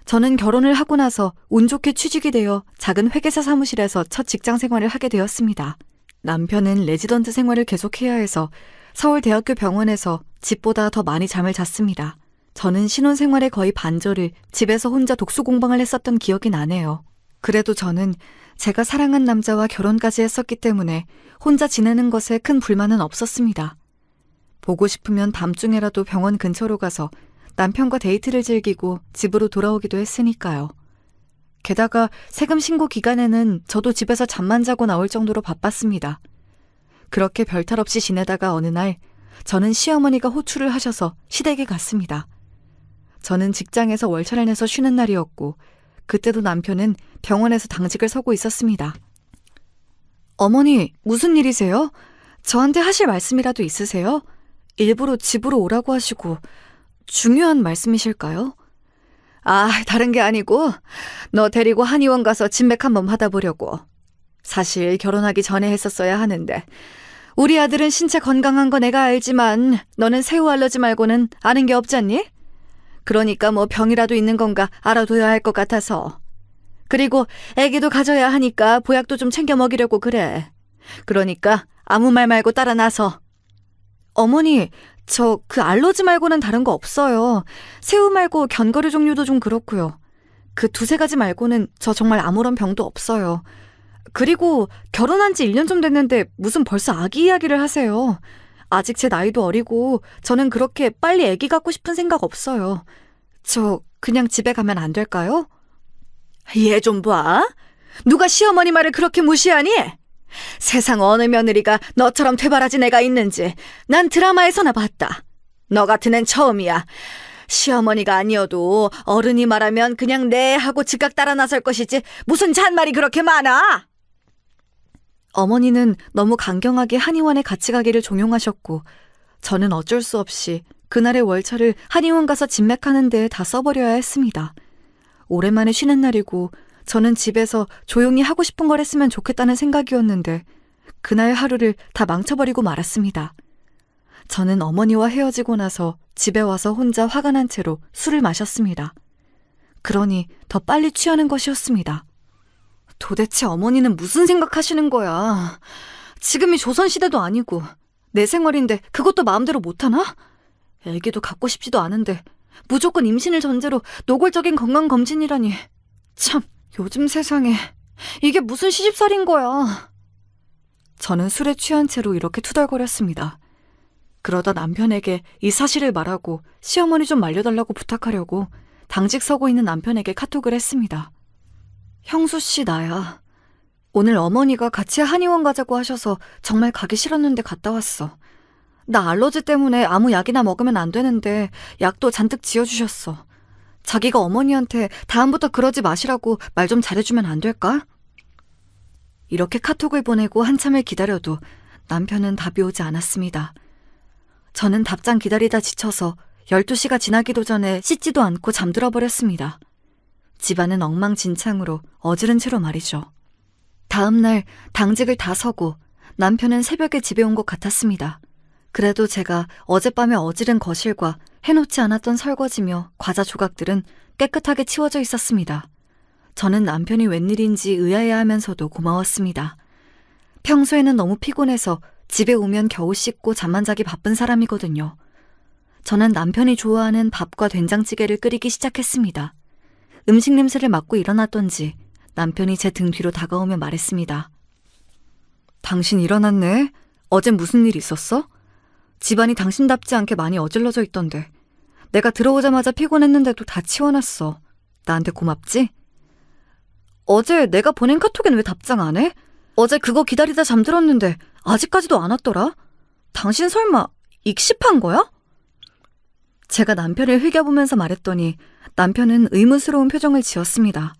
저는 결혼을 하고 나서 운 좋게 취직이 되어 작은 회계사 사무실에서 첫 직장 생활을 하게 되었습니다. 남편은 레지던트 생활을 계속해야 해서 서울대학교 병원에서 집보다 더 많이 잠을 잤습니다. 저는 신혼생활의 거의 반절을 집에서 혼자 독서 공방을 했었던 기억이 나네요. 그래도 저는 제가 사랑한 남자와 결혼까지 했었기 때문에 혼자 지내는 것에 큰 불만은 없었습니다. 보고 싶으면 밤중에라도 병원 근처로 가서 남편과 데이트를 즐기고 집으로 돌아오기도 했으니까요. 게다가 세금 신고 기간에는 저도 집에서 잠만 자고 나올 정도로 바빴습니다. 그렇게 별탈 없이 지내다가 어느 날 저는 시어머니가 호출을 하셔서 시댁에 갔습니다. 저는 직장에서 월차를 내서 쉬는 날이었고 그때도 남편은 병원에서 당직을 서고 있었습니다. 어머니, 무슨 일이세요? 저한테 하실 말씀이라도 있으세요? 일부러 집으로 오라고 하시고 중요한 말씀이실까요? 아, 다른 게 아니고 너 데리고 한의원 가서 진맥 한번 받아보려고. 사실 결혼하기 전에 했었어야 하는데 우리 아들은 신체 건강한 거 내가 알지만 너는 새우 알러지 말고는 아는 게 없잖니? 그러니까 뭐 병이라도 있는 건가 알아둬야 할 것 같아서. 그리고 애기도 가져야 하니까 보약도 좀 챙겨 먹이려고 그래. 그러니까 아무 말 말고 따라 나서. 어머니, 저 그 알러지 말고는 다른 거 없어요. 새우 말고 견과류 종류도 좀 그렇고요. 그 두세 가지 말고는 저 정말 아무런 병도 없어요. 그리고 결혼한 지 1년 좀 됐는데 무슨 벌써 아기 이야기를 하세요. 아직 제 나이도 어리고 저는 그렇게 빨리 아기 갖고 싶은 생각 없어요. 저 그냥 집에 가면 안 될까요? 얘 좀 봐. 누가 시어머니 말을 그렇게 무시하니? 세상 어느 며느리가 너처럼 퇴바라진 애가 있는지 난 드라마에서나 봤다. 너 같은 앤 처음이야. 시어머니가 아니어도 어른이 말하면 그냥 네 하고 즉각 따라 나설 것이지 무슨 잔말이 그렇게 많아. 어머니는 너무 강경하게 한의원에 같이 가기를 종용하셨고 저는 어쩔 수 없이 그날의 월차를 한의원 가서 진맥하는 데에 다 써버려야 했습니다. 오랜만에 쉬는 날이고 저는 집에서 조용히 하고 싶은 걸 했으면 좋겠다는 생각이었는데 그날 하루를 다 망쳐버리고 말았습니다. 저는 어머니와 헤어지고 나서 집에 와서 혼자 화가 난 채로 술을 마셨습니다. 그러니 더 빨리 취하는 것이었습니다. 도대체 어머니는 무슨 생각하시는 거야? 지금이 조선시대도 아니고 내 생활인데 그것도 마음대로 못하나? 애기도 갖고 싶지도 않은데 무조건 임신을 전제로 노골적인 건강검진이라니. 참, 요즘 세상에 이게 무슨 시집살인 거야. 저는 술에 취한 채로 이렇게 투덜거렸습니다. 그러다 남편에게 이 사실을 말하고 시어머니 좀 말려달라고 부탁하려고 당직 서고 있는 남편에게 카톡을 했습니다. 형수 씨, 나야. 오늘 어머니가 같이 한의원 가자고 하셔서 정말 가기 싫었는데 갔다 왔어. 나 알러지 때문에 아무 약이나 먹으면 안 되는데 약도 잔뜩 지어주셨어. 자기가 어머니한테 다음부터 그러지 마시라고 말 좀 잘해주면 안 될까? 이렇게 카톡을 보내고 한참을 기다려도 남편은 답이 오지 않았습니다. 저는 답장 기다리다 지쳐서 12시가 지나기도 전에 씻지도 않고 잠들어 버렸습니다. 집안은 엉망진창으로 어지른 채로 말이죠. 다음 날 당직을 다 서고 남편은 새벽에 집에 온 것 같았습니다. 그래도 제가 어젯밤에 어지른 거실과 해놓지 않았던 설거지며 과자 조각들은 깨끗하게 치워져 있었습니다. 저는 남편이 웬일인지 의아해하면서도 고마웠습니다. 평소에는 너무 피곤해서 집에 오면 겨우 씻고 잠만 자기 바쁜 사람이거든요. 저는 남편이 좋아하는 밥과 된장찌개를 끓이기 시작했습니다. 음식 냄새를 맡고 일어났던지 남편이 제 등 뒤로 다가오며 말했습니다. 당신 일어났네? 어젠 무슨 일 있었어? 집안이 당신답지 않게 많이 어질러져 있던데. 내가 들어오자마자 피곤했는데도 다 치워놨어. 나한테 고맙지? 어제 내가 보낸 카톡엔 왜 답장 안 해? 어제 그거 기다리다 잠들었는데 아직까지도 안 왔더라? 당신 설마 익십한 거야? 제가 남편을 흘겨보면서 말했더니 남편은 의문스러운 표정을 지었습니다.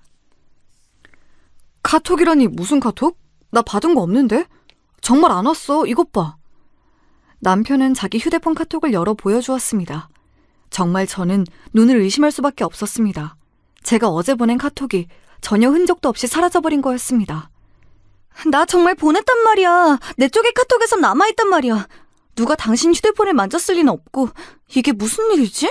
카톡이라니 무슨 카톡? 나 받은 거 없는데? 정말 안 왔어. 이것 봐. 남편은 자기 휴대폰 카톡을 열어 보여주었습니다. 정말 저는 눈을 의심할 수밖에 없었습니다. 제가 어제 보낸 카톡이 전혀 흔적도 없이 사라져버린 거였습니다. 나 정말 보냈단 말이야. 내 쪽의 카톡에선 남아있단 말이야. 누가 당신 휴대폰을 만졌을 리는 없고 이게 무슨 일이지?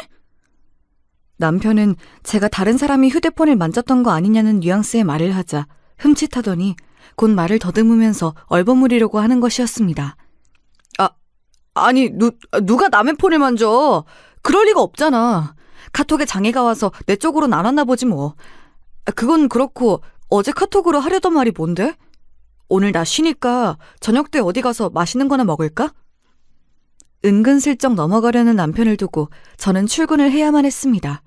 남편은 제가 다른 사람이 휴대폰을 만졌던 거 아니냐는 뉘앙스의 말을 하자 흠칫하더니 곧 말을 더듬으면서 얼버무리려고 하는 것이었습니다. 아니 누가 남의 폰을 만져? 그럴 리가 없잖아. 카톡에 장애가 와서 내 쪽으로는 안 왔나 보지 뭐. 그건 그렇고 어제 카톡으로 하려던 말이 뭔데? 오늘 나 쉬니까 저녁 때 어디 가서 맛있는 거나 먹을까? 은근슬쩍 넘어가려는 남편을 두고 저는 출근을 해야만 했습니다.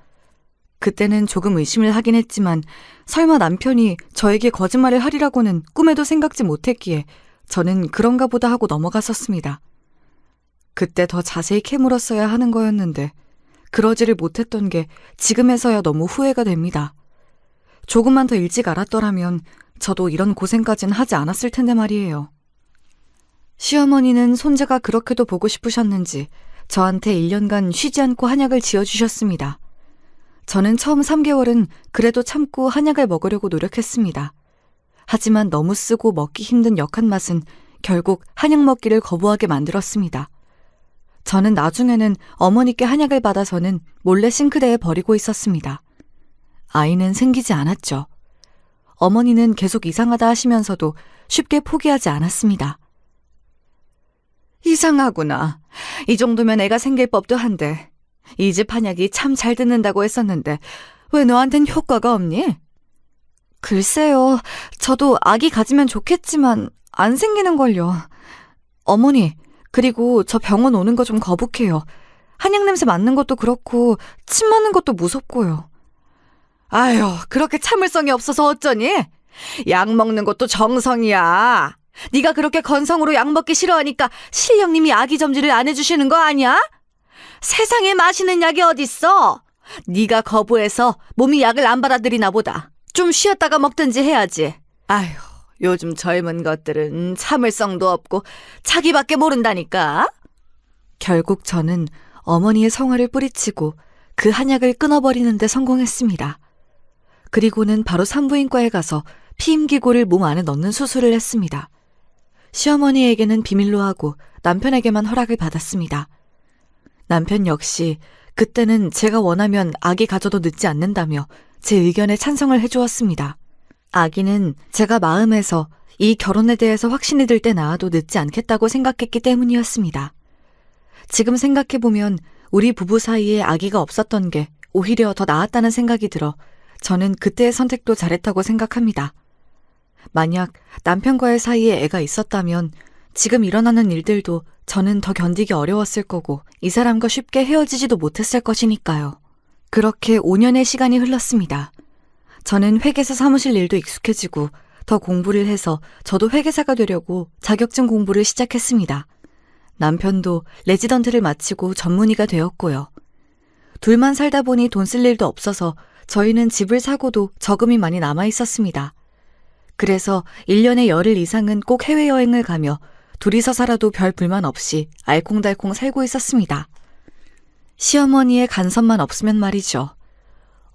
그때는 조금 의심을 하긴 했지만 설마 남편이 저에게 거짓말을 하리라고는 꿈에도 생각지 못했기에 저는 그런가 보다 하고 넘어갔었습니다. 그때 더 자세히 캐물었어야 하는 거였는데 그러지를 못했던 게 지금에서야 너무 후회가 됩니다. 조금만 더 일찍 알았더라면 저도 이런 고생까진 하지 않았을 텐데 말이에요. 시어머니는 손자가 그렇게도 보고 싶으셨는지 저한테 1년간 쉬지 않고 한약을 지어주셨습니다. 저는 처음 3개월은 그래도 참고 한약을 먹으려고 노력했습니다. 하지만 너무 쓰고 먹기 힘든 역한 맛은 결국 한약 먹기를 거부하게 만들었습니다. 저는 나중에는 어머니께 한약을 받아서는 몰래 싱크대에 버리고 있었습니다. 아이는 생기지 않았죠. 어머니는 계속 이상하다 하시면서도 쉽게 포기하지 않았습니다. 이상하구나. 이 정도면 애가 생길 법도 한데 이 집 한약이 참 잘 듣는다고 했었는데 왜 너한텐 효과가 없니? 글쎄요. 저도 아기 가지면 좋겠지만 안 생기는걸요. 어머니, 그리고 저 병원 오는 거 좀 거북해요. 한약 냄새 맡는 것도 그렇고 침 맞는 것도 무섭고요. 아유, 그렇게 참을성이 없어서 어쩌니? 약 먹는 것도 정성이야. 네가 그렇게 건성으로 약 먹기 싫어하니까 신령님이 아기 점지를 안 해주시는 거 아니야? 세상에 마시는 약이 어딨어? 네가 거부해서 몸이 약을 안 받아들이나 보다. 좀 쉬었다가 먹든지 해야지. 아휴, 요즘 젊은 것들은 참을성도 없고 자기밖에 모른다니까. 결국 저는 어머니의 성화를 뿌리치고 그 한약을 끊어버리는 데 성공했습니다. 그리고는 바로 산부인과에 가서 피임기구를 몸 안에 넣는 수술을 했습니다. 시어머니에게는 비밀로 하고 남편에게만 허락을 받았습니다. 남편 역시 그때는 제가 원하면 아기 가져도 늦지 않는다며 제 의견에 찬성을 해주었습니다. 아기는 제가 마음에서 이 결혼에 대해서 확신이 들 때 낳아도 늦지 않겠다고 생각했기 때문이었습니다. 지금 생각해보면 우리 부부 사이에 아기가 없었던 게 오히려 더 나았다는 생각이 들어 저는 그때의 선택도 잘했다고 생각합니다. 만약 남편과의 사이에 애가 있었다면 지금 일어나는 일들도 저는 더 견디기 어려웠을 거고 이 사람과 쉽게 헤어지지도 못했을 것이니까요. 그렇게 5년의 시간이 흘렀습니다. 저는 회계사 사무실 일도 익숙해지고 더 공부를 해서 저도 회계사가 되려고 자격증 공부를 시작했습니다. 남편도 레지던트를 마치고 전문의가 되었고요. 둘만 살다 보니 돈 쓸 일도 없어서 저희는 집을 사고도 저금이 많이 남아 있었습니다. 그래서 1년에 열흘 이상은 꼭 해외여행을 가며 둘이서 살아도 별 불만 없이 알콩달콩 살고 있었습니다. 시어머니의 간섭만 없으면 말이죠.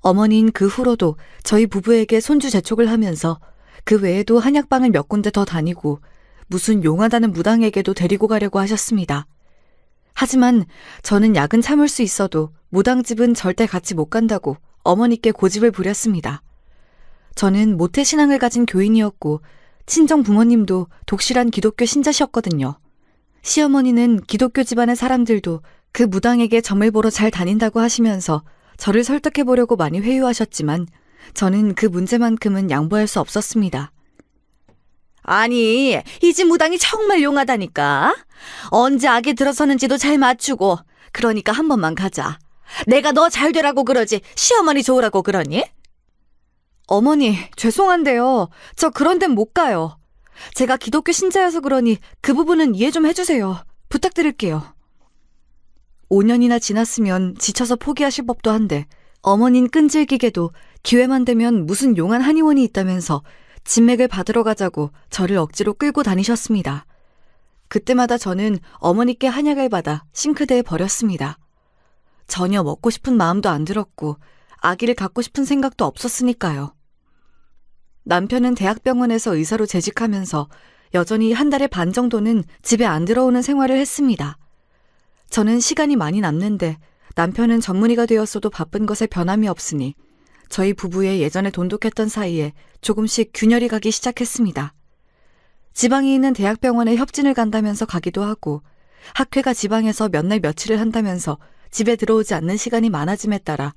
어머니는 그 후로도 저희 부부에게 손주 재촉을 하면서 그 외에도 한약방을 몇 군데 더 다니고 무슨 용하다는 무당에게도 데리고 가려고 하셨습니다. 하지만 저는 약은 참을 수 있어도 무당집은 절대 같이 못 간다고 어머니께 고집을 부렸습니다. 저는 모태신앙을 가진 교인이었고 친정 부모님도 독실한 기독교 신자셨거든요. 시어머니는 기독교 집안의 사람들도 그 무당에게 점을 보러 잘 다닌다고 하시면서 저를 설득해보려고 많이 회유하셨지만 저는 그 문제만큼은 양보할 수 없었습니다. 아니, 이 집 무당이 정말 용하다니까. 언제 악에 들어서는지도 잘 맞추고. 그러니까 한 번만 가자. 내가 너 잘 되라고 그러지 시어머니 좋으라고 그러니? 어머니, 죄송한데요. 저 그런 데는 못 가요. 제가 기독교 신자여서 그러니 그 부분은 이해 좀 해주세요. 부탁드릴게요. 5년이나 지났으면 지쳐서 포기하실 법도 한데 어머닌 끈질기게도 기회만 되면 무슨 용한 한의원이 있다면서 진맥을 받으러 가자고 저를 억지로 끌고 다니셨습니다. 그때마다 저는 어머니께 한약을 받아 싱크대에 버렸습니다. 전혀 먹고 싶은 마음도 안 들었고 아기를 갖고 싶은 생각도 없었으니까요. 남편은 대학병원에서 의사로 재직하면서 여전히 한 달에 반 정도는 집에 안 들어오는 생활을 했습니다. 저는 시간이 많이 남는데 남편은 전문의가 되었어도 바쁜 것에 변함이 없으니 저희 부부의 예전에 돈독했던 사이에 조금씩 균열이 가기 시작했습니다. 지방에 있는 대학병원에 협진을 간다면서 가기도 하고 학회가 지방에서 몇 날 며칠을 한다면서 집에 들어오지 않는 시간이 많아짐에 따라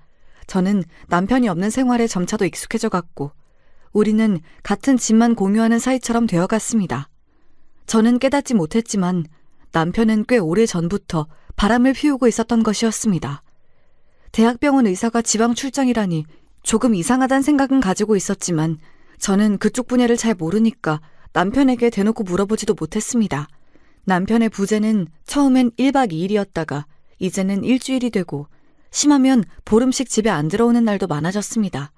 저는 남편이 없는 생활에 점차도 익숙해져 갔고 우리는 같은 집만 공유하는 사이처럼 되어갔습니다. 저는 깨닫지 못했지만 남편은 꽤 오래 전부터 바람을 피우고 있었던 것이었습니다. 대학병원 의사가 지방 출장이라니 조금 이상하다는 생각은 가지고 있었지만 저는 그쪽 분야를 잘 모르니까 남편에게 대놓고 물어보지도 못했습니다. 남편의 부재는 처음엔 1박 2일이었다가 이제는 일주일이 되고 심하면 보름씩 집에 안 들어오는 날도 많아졌습니다.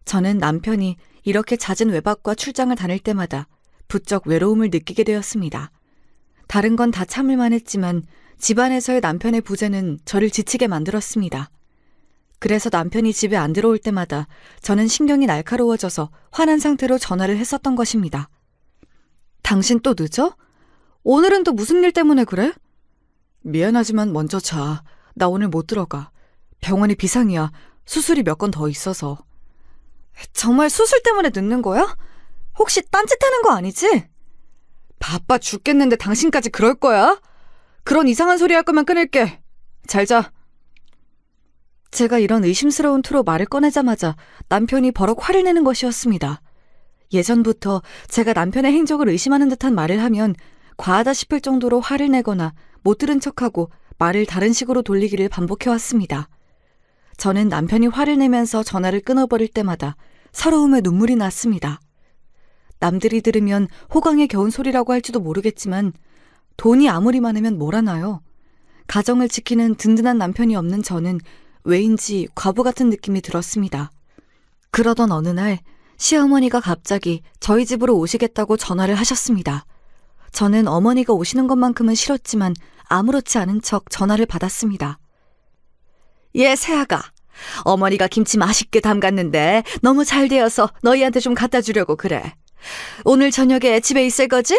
저는 남편이 이렇게 잦은 외박과 출장을 다닐 때마다 부쩍 외로움을 느끼게 되었습니다. 다른 건 다 참을만 했지만 집안에서의 남편의 부재는 저를 지치게 만들었습니다. 그래서 남편이 집에 안 들어올 때마다 저는 신경이 날카로워져서 화난 상태로 전화를 했었던 것입니다. 당신 또 늦어? 오늘은 또 무슨 일 때문에 그래? 미안하지만 먼저 자. 나 오늘 못 들어가. 병원이 비상이야. 수술이 몇 건 더 있어서. 정말 수술 때문에 늦는 거야? 혹시 딴짓하는 거 아니지? 바빠 죽겠는데 당신까지 그럴 거야? 그런 이상한 소리 할 거면 끊을게. 잘 자. 제가 이런 의심스러운 투로 말을 꺼내자마자 남편이 버럭 화를 내는 것이었습니다. 예전부터 제가 남편의 행적을 의심하는 듯한 말을 하면 과하다 싶을 정도로 화를 내거나 못 들은 척하고 말을 다른 식으로 돌리기를 반복해왔습니다. 저는 남편이 화를 내면서 전화를 끊어버릴 때마다 서러움에 눈물이 났습니다. 남들이 들으면 호강에 겨운 소리라고 할지도 모르겠지만 돈이 아무리 많으면 뭘 하나요? 가정을 지키는 든든한 남편이 없는 저는 왜인지 과부 같은 느낌이 들었습니다. 그러던 어느 날 시어머니가 갑자기 저희 집으로 오시겠다고 전화를 하셨습니다. 저는 어머니가 오시는 것만큼은 싫었지만 아무렇지 않은 척 전화를 받았습니다. 예, 새아가. 어머니가 김치 맛있게 담갔는데 너무 잘 되어서 너희한테 좀 갖다 주려고 그래. 오늘 저녁에 집에 있을 거지?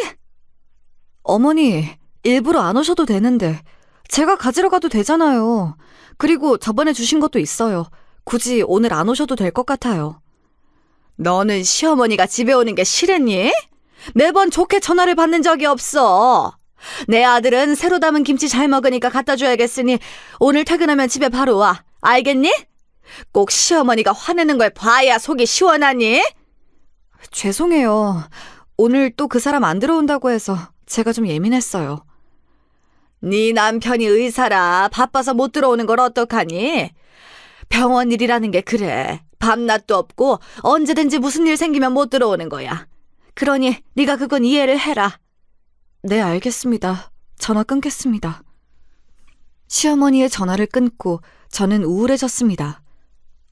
어머니, 일부러 안 오셔도 되는데 제가 가지러 가도 되잖아요. 그리고 저번에 주신 것도 있어요. 굳이 오늘 안 오셔도 될 것 같아요. 너는 시어머니가 집에 오는 게 싫으니? 매번 좋게 전화를 받는 적이 없어. 내 아들은 새로 담은 김치 잘 먹으니까 갖다 줘야겠으니 오늘 퇴근하면 집에 바로 와. 알겠니? 꼭 시어머니가 화내는 걸 봐야 속이 시원하니? 죄송해요. 오늘 또 그 사람 안 들어온다고 해서 제가 좀 예민했어요. 네 남편이 의사라 바빠서 못 들어오는 걸 어떡하니? 병원 일이라는 게 그래. 밤낮도 없고 언제든지 무슨 일 생기면 못 들어오는 거야. 그러니 네가 그건 이해를 해라. 네, 알겠습니다. 전화 끊겠습니다. 시어머니의 전화를 끊고 저는 우울해졌습니다.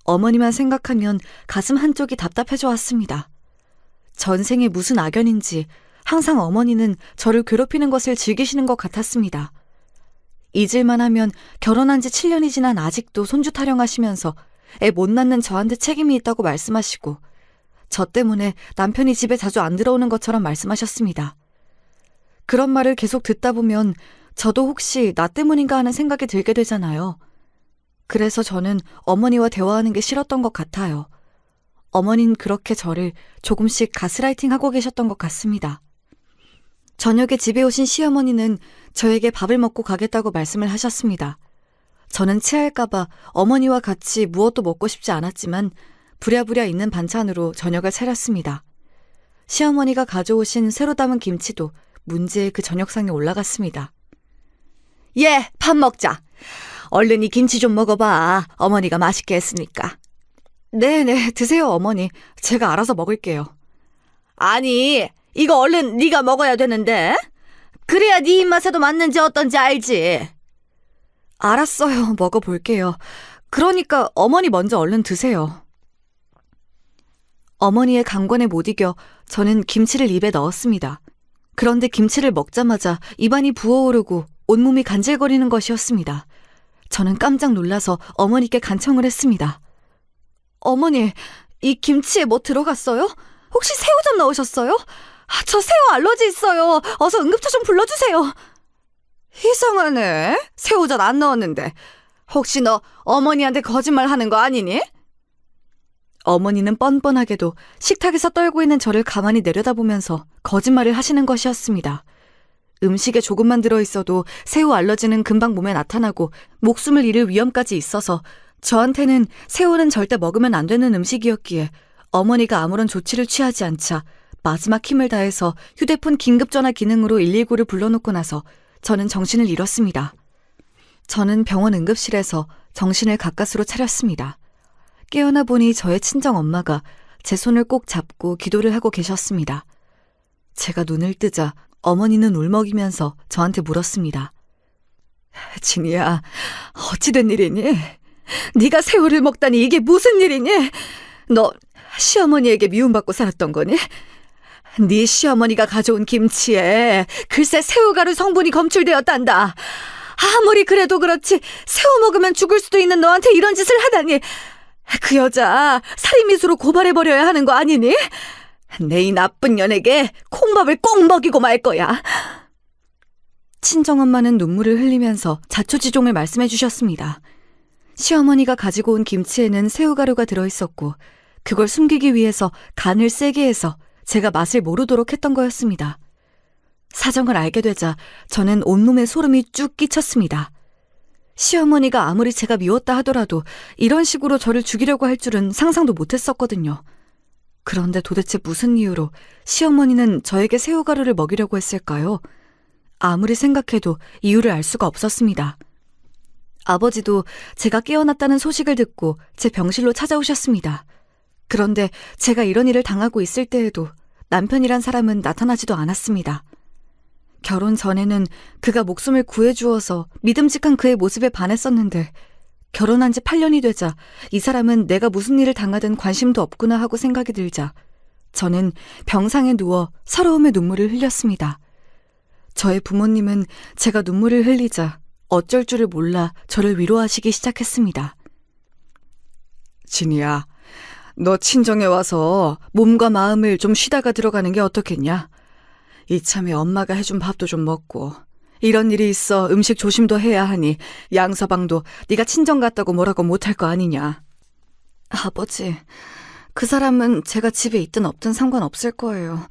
어머니만 생각하면 가슴 한쪽이 답답해져 왔습니다. 전생에 무슨 악연인지 항상 어머니는 저를 괴롭히는 것을 즐기시는 것 같았습니다. 잊을만 하면 결혼한 지 7년이 지난 아직도 손주 타령하시면서 애 못 낳는 저한테 책임이 있다고 말씀하시고 저 때문에 남편이 집에 자주 안 들어오는 것처럼 말씀하셨습니다. 그런 말을 계속 듣다 보면 저도 혹시 나 때문인가 하는 생각이 들게 되잖아요. 그래서 저는 어머니와 대화하는 게 싫었던 것 같아요. 어머닌 그렇게 저를 조금씩 가스라이팅하고 계셨던 것 같습니다. 저녁에 집에 오신 시어머니는 저에게 밥을 먹고 가겠다고 말씀을 하셨습니다. 저는 체할까봐 어머니와 같이 무엇도 먹고 싶지 않았지만 부랴부랴 있는 반찬으로 저녁을 차렸습니다. 시어머니가 가져오신 새로 담은 김치도 문제의 그 저녁상에 올라갔습니다. 예, 밥 먹자. 얼른 이 김치 좀 먹어봐. 어머니가 맛있게 했으니까. 네네, 드세요 어머니. 제가 알아서 먹을게요. 아니, 이거 얼른 네가 먹어야 되는데. 그래야 네 입맛에도 맞는지 어떤지 알지. 알았어요, 먹어볼게요. 그러니까 어머니 먼저 얼른 드세요. 어머니의 강권에 못 이겨 저는 김치를 입에 넣었습니다. 그런데 김치를 먹자마자 입안이 부어오르고 온몸이 간질거리는 것이었습니다. 저는 깜짝 놀라서 어머니께 간청을 했습니다. 어머니, 이 김치에 뭐 들어갔어요? 혹시 새우젓 넣으셨어요? 저 새우 알러지 있어요. 어서 응급차 좀 불러주세요. 이상하네. 새우젓 안 넣었는데. 혹시 너 어머니한테 거짓말 하는 거 아니니? 어머니는 뻔뻔하게도 식탁에서 떨고 있는 저를 가만히 내려다보면서 거짓말을 하시는 것이었습니다. 음식에 조금만 들어있어도 새우 알러지는 금방 몸에 나타나고 목숨을 잃을 위험까지 있어서 저한테는 새우는 절대 먹으면 안 되는 음식이었기에 어머니가 아무런 조치를 취하지 않자 마지막 힘을 다해서 휴대폰 긴급전화 기능으로 119를 불러놓고 나서 저는 정신을 잃었습니다. 저는 병원 응급실에서 정신을 가까스로 차렸습니다. 깨어나 보니 저의 친정 엄마가 제 손을 꼭 잡고 기도를 하고 계셨습니다. 제가 눈을 뜨자 어머니는 울먹이면서 저한테 물었습니다. 진이야, 어찌된 일이니? 네가 새우를 먹다니 이게 무슨 일이니? 너 시어머니에게 미움받고 살았던 거니? 네 시어머니가 가져온 김치에 글쎄 새우가루 성분이 검출되었단다. 아무리 그래도 그렇지 새우 먹으면 죽을 수도 있는 너한테 이런 짓을 하다니. 그 여자 살인미수로 고발해버려야 하는 거 아니니? 내 이 나쁜 년에게 콩밥을 꼭 먹이고 말 거야. 친정엄마는 눈물을 흘리면서 자초지종을 말씀해 주셨습니다. 시어머니가 가지고 온 김치에는 새우가루가 들어있었고 그걸 숨기기 위해서 간을 세게 해서 제가 맛을 모르도록 했던 거였습니다. 사정을 알게 되자 저는 온몸에 소름이 쭉 끼쳤습니다. 시어머니가 아무리 제가 미웠다 하더라도 이런 식으로 저를 죽이려고 할 줄은 상상도 못했었거든요. 그런데 도대체 무슨 이유로 시어머니는 저에게 새우가루를 먹이려고 했을까요? 아무리 생각해도 이유를 알 수가 없었습니다. 아버지도 제가 깨어났다는 소식을 듣고 제 병실로 찾아오셨습니다. 그런데 제가 이런 일을 당하고 있을 때에도 남편이란 사람은 나타나지도 않았습니다. 결혼 전에는 그가 목숨을 구해주어서 믿음직한 그의 모습에 반했었는데 결혼한 지 8년이 되자 이 사람은 내가 무슨 일을 당하든 관심도 없구나 하고 생각이 들자 저는 병상에 누워 서러움의 눈물을 흘렸습니다. 저의 부모님은 제가 눈물을 흘리자 어쩔 줄을 몰라 저를 위로하시기 시작했습니다. 진이야, 너 친정에 와서 몸과 마음을 좀 쉬다가 들어가는 게 어떻겠냐? 이참에 엄마가 해준 밥도 좀 먹고 이런 일이 있어 음식 조심도 해야 하니 양서방도 네가 친정 갔다고 뭐라고 못할 거 아니냐. 아버지, 그 사람은 제가 집에 있든 없든 상관없을 거예요.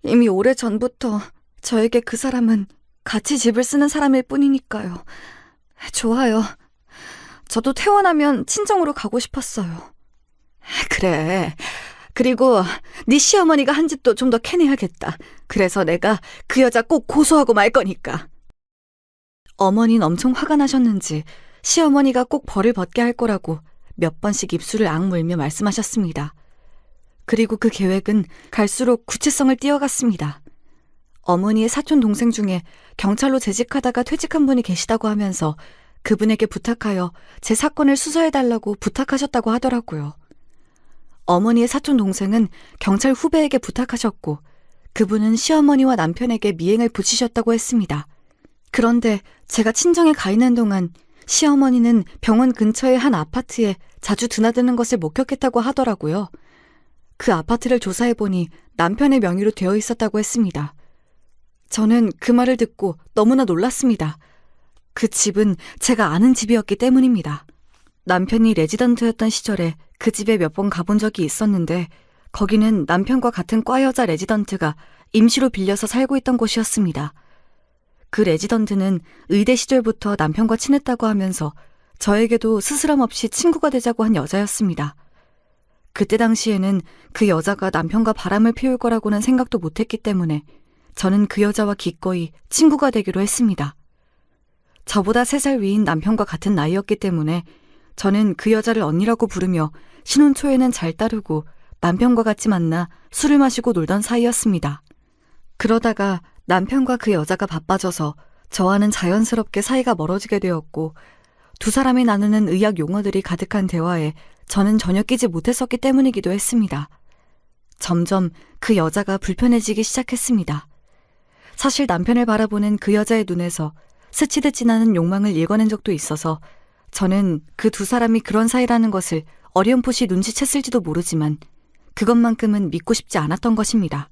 이미 오래전부터 저에게 그 사람은 같이 집을 쓰는 사람일 뿐이니까요. 좋아요. 저도 퇴원하면 친정으로 가고 싶었어요. 그래. 그리고 네 시어머니가 한 짓도 좀 더 캐내야겠다. 그래서 내가 그 여자 꼭 고소하고 말 거니까. 어머니는 엄청 화가 나셨는지 시어머니가 꼭 벌을 받게 할 거라고 몇 번씩 입술을 악물며 말씀하셨습니다. 그리고 그 계획은 갈수록 구체성을 띄어갔습니다. 어머니의 사촌 동생 중에 경찰로 재직하다가 퇴직한 분이 계시다고 하면서 그분에게 부탁하여 제 사건을 수사해달라고 부탁하셨다고 하더라고요. 어머니의 사촌 동생은 경찰 후배에게 부탁하셨고 그분은 시어머니와 남편에게 미행을 붙이셨다고 했습니다. 그런데 제가 친정에 가 있는 동안 시어머니는 병원 근처의 한 아파트에 자주 드나드는 것을 목격했다고 하더라고요. 그 아파트를 조사해보니 남편의 명의로 되어 있었다고 했습니다. 저는 그 말을 듣고 너무나 놀랐습니다. 그 집은 제가 아는 집이었기 때문입니다. 남편이 레지던트였던 시절에 그 집에 몇 번 가본 적이 있었는데 거기는 남편과 같은 과 여자 레지던트가 임시로 빌려서 살고 있던 곳이었습니다. 그 레지던트는 의대 시절부터 남편과 친했다고 하면서 저에게도 스스럼 없이 친구가 되자고 한 여자였습니다. 그때 당시에는 그 여자가 남편과 바람을 피울 거라고는 생각도 못했기 때문에 저는 그 여자와 기꺼이 친구가 되기로 했습니다. 저보다 3살 위인 남편과 같은 나이였기 때문에 저는 그 여자를 언니라고 부르며 신혼 초에는 잘 따르고 남편과 같이 만나 술을 마시고 놀던 사이였습니다. 그러다가 남편과 그 여자가 바빠져서 저와는 자연스럽게 사이가 멀어지게 되었고 두 사람이 나누는 의학 용어들이 가득한 대화에 저는 전혀 끼지 못했었기 때문이기도 했습니다. 점점 그 여자가 불편해지기 시작했습니다. 사실 남편을 바라보는 그 여자의 눈에서 스치듯 지나는 욕망을 읽어낸 적도 있어서 저는 그 두 사람이 그런 사이라는 것을 어렴풋이 눈치챘을지도 모르지만 그것만큼은 믿고 싶지 않았던 것입니다.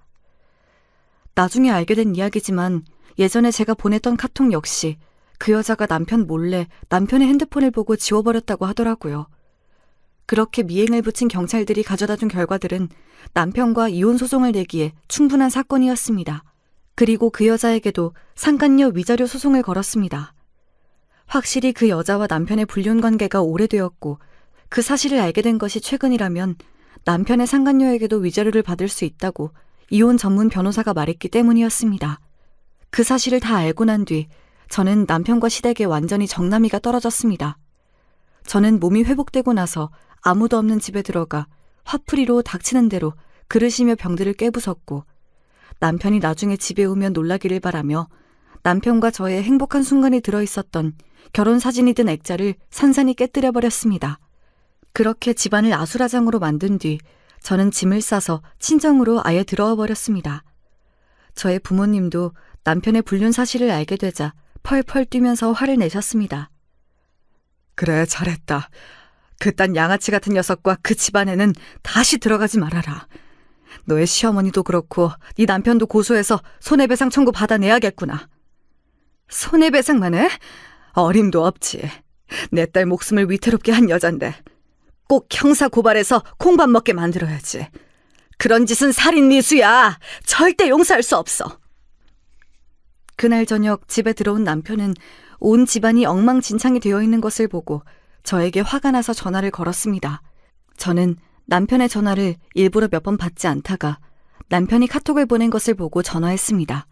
나중에 알게 된 이야기지만 예전에 제가 보냈던 카톡 역시 그 여자가 남편 몰래 남편의 핸드폰을 보고 지워버렸다고 하더라고요. 그렇게 미행을 붙인 경찰들이 가져다 준 결과들은 남편과 이혼 소송을 내기에 충분한 사건이었습니다. 그리고 그 여자에게도 상간녀 위자료 소송을 걸었습니다. 확실히 그 여자와 남편의 불륜 관계가 오래되었고 그 사실을 알게 된 것이 최근이라면 남편의 상간녀에게도 위자료를 받을 수 있다고 이혼 전문 변호사가 말했기 때문이었습니다. 그 사실을 다 알고 난 뒤 저는 남편과 시댁에 완전히 정남이가 떨어졌습니다. 저는 몸이 회복되고 나서 아무도 없는 집에 들어가 화풀이로 닥치는 대로 그릇이며 병들을 깨부쉈고 남편이 나중에 집에 오면 놀라기를 바라며 남편과 저의 행복한 순간이 들어있었던 결혼 사진이 든 액자를 산산이 깨뜨려버렸습니다. 그렇게 집안을 아수라장으로 만든 뒤 저는 짐을 싸서 친정으로 아예 들어와 버렸습니다. 저의 부모님도 남편의 불륜 사실을 알게 되자 펄펄 뛰면서 화를 내셨습니다. 그래, 잘했다. 그딴 양아치 같은 녀석과 그 집안에는 다시 들어가지 말아라. 너의 시어머니도 그렇고 네 남편도 고소해서 손해배상 청구 받아내야겠구나. 손해배상만 해? 어림도 없지. 내 딸 목숨을 위태롭게 한 여잔데 꼭 형사 고발해서 콩밥 먹게 만들어야지. 그런 짓은 살인미수야. 절대 용서할 수 없어. 그날 저녁 집에 들어온 남편은 온 집안이 엉망진창이 되어 있는 것을 보고 저에게 화가 나서 전화를 걸었습니다. 저는 남편의 전화를 일부러 몇 번 받지 않다가 남편이 카톡을 보낸 것을 보고 전화했습니다.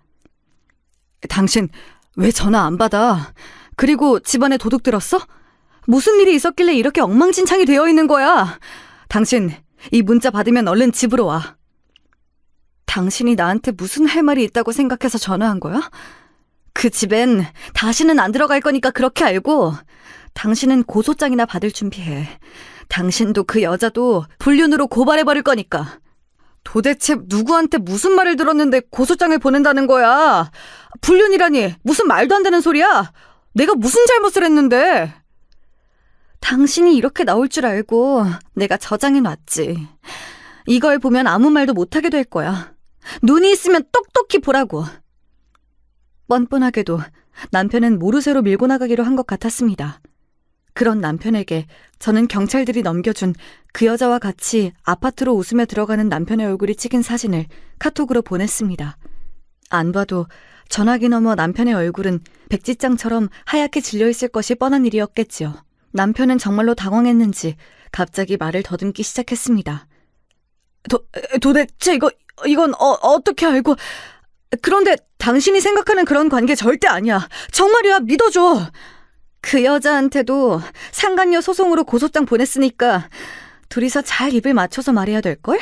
당신 왜 전화 안 받아? 그리고 집안에 도둑 들었어? 무슨 일이 있었길래 이렇게 엉망진창이 되어 있는 거야? 당신 이 문자 받으면 얼른 집으로 와. 당신이 나한테 무슨 할 말이 있다고 생각해서 전화한 거야? 그 집엔 다시는 안 들어갈 거니까 그렇게 알고 당신은 고소장이나 받을 준비해. 당신도 그 여자도 불륜으로 고발해버릴 거니까. 도대체 누구한테 무슨 말을 들었는데 고소장을 보낸다는 거야? 불륜이라니 무슨 말도 안 되는 소리야? 내가 무슨 잘못을 했는데? 당신이 이렇게 나올 줄 알고 내가 저장해놨지. 이걸 보면 아무 말도 못하게 될 거야. 눈이 있으면 똑똑히 보라고. 뻔뻔하게도 남편은 모르쇠로 밀고 나가기로 한 것 같았습니다. 그런 남편에게 저는 경찰들이 넘겨준 그 여자와 같이 아파트로 웃으며 들어가는 남편의 얼굴이 찍힌 사진을 카톡으로 보냈습니다. 안 봐도 전화기 너머 남편의 얼굴은 백지장처럼 하얗게 질려있을 것이 뻔한 일이었겠지요. 남편은 정말로 당황했는지 갑자기 말을 더듬기 시작했습니다. 도대체 이건 어떻게 알고? 그런데 당신이 생각하는 그런 관계 절대 아니야. 정말이야, 믿어줘. 그 여자한테도 상간녀 소송으로 고소장 보냈으니까 둘이서 잘 입을 맞춰서 말해야 될걸?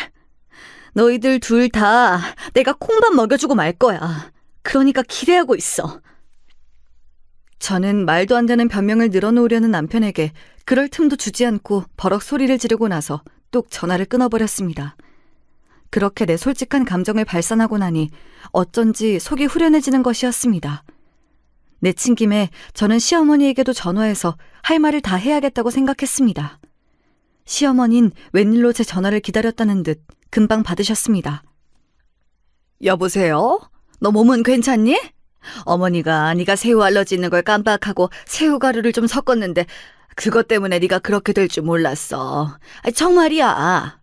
너희들 둘 다 내가 콩밥 먹여주고 말 거야. 그러니까 기대하고 있어. 저는 말도 안 되는 변명을 늘어놓으려는 남편에게 그럴 틈도 주지 않고 버럭 소리를 지르고 나서 뚝 전화를 끊어버렸습니다. 그렇게 내 솔직한 감정을 발산하고 나니 어쩐지 속이 후련해지는 것이었습니다. 내친 김에 저는 시어머니에게도 전화해서 할 말을 다 해야겠다고 생각했습니다. 시어머니는 웬일로 제 전화를 기다렸다는 듯 금방 받으셨습니다. 여보세요? 너 몸은 괜찮니? 어머니가 네가 새우 알러지 있는 걸 깜빡하고 새우가루를 좀 섞었는데 그것 때문에 네가 그렇게 될 줄 몰랐어. 정말이야.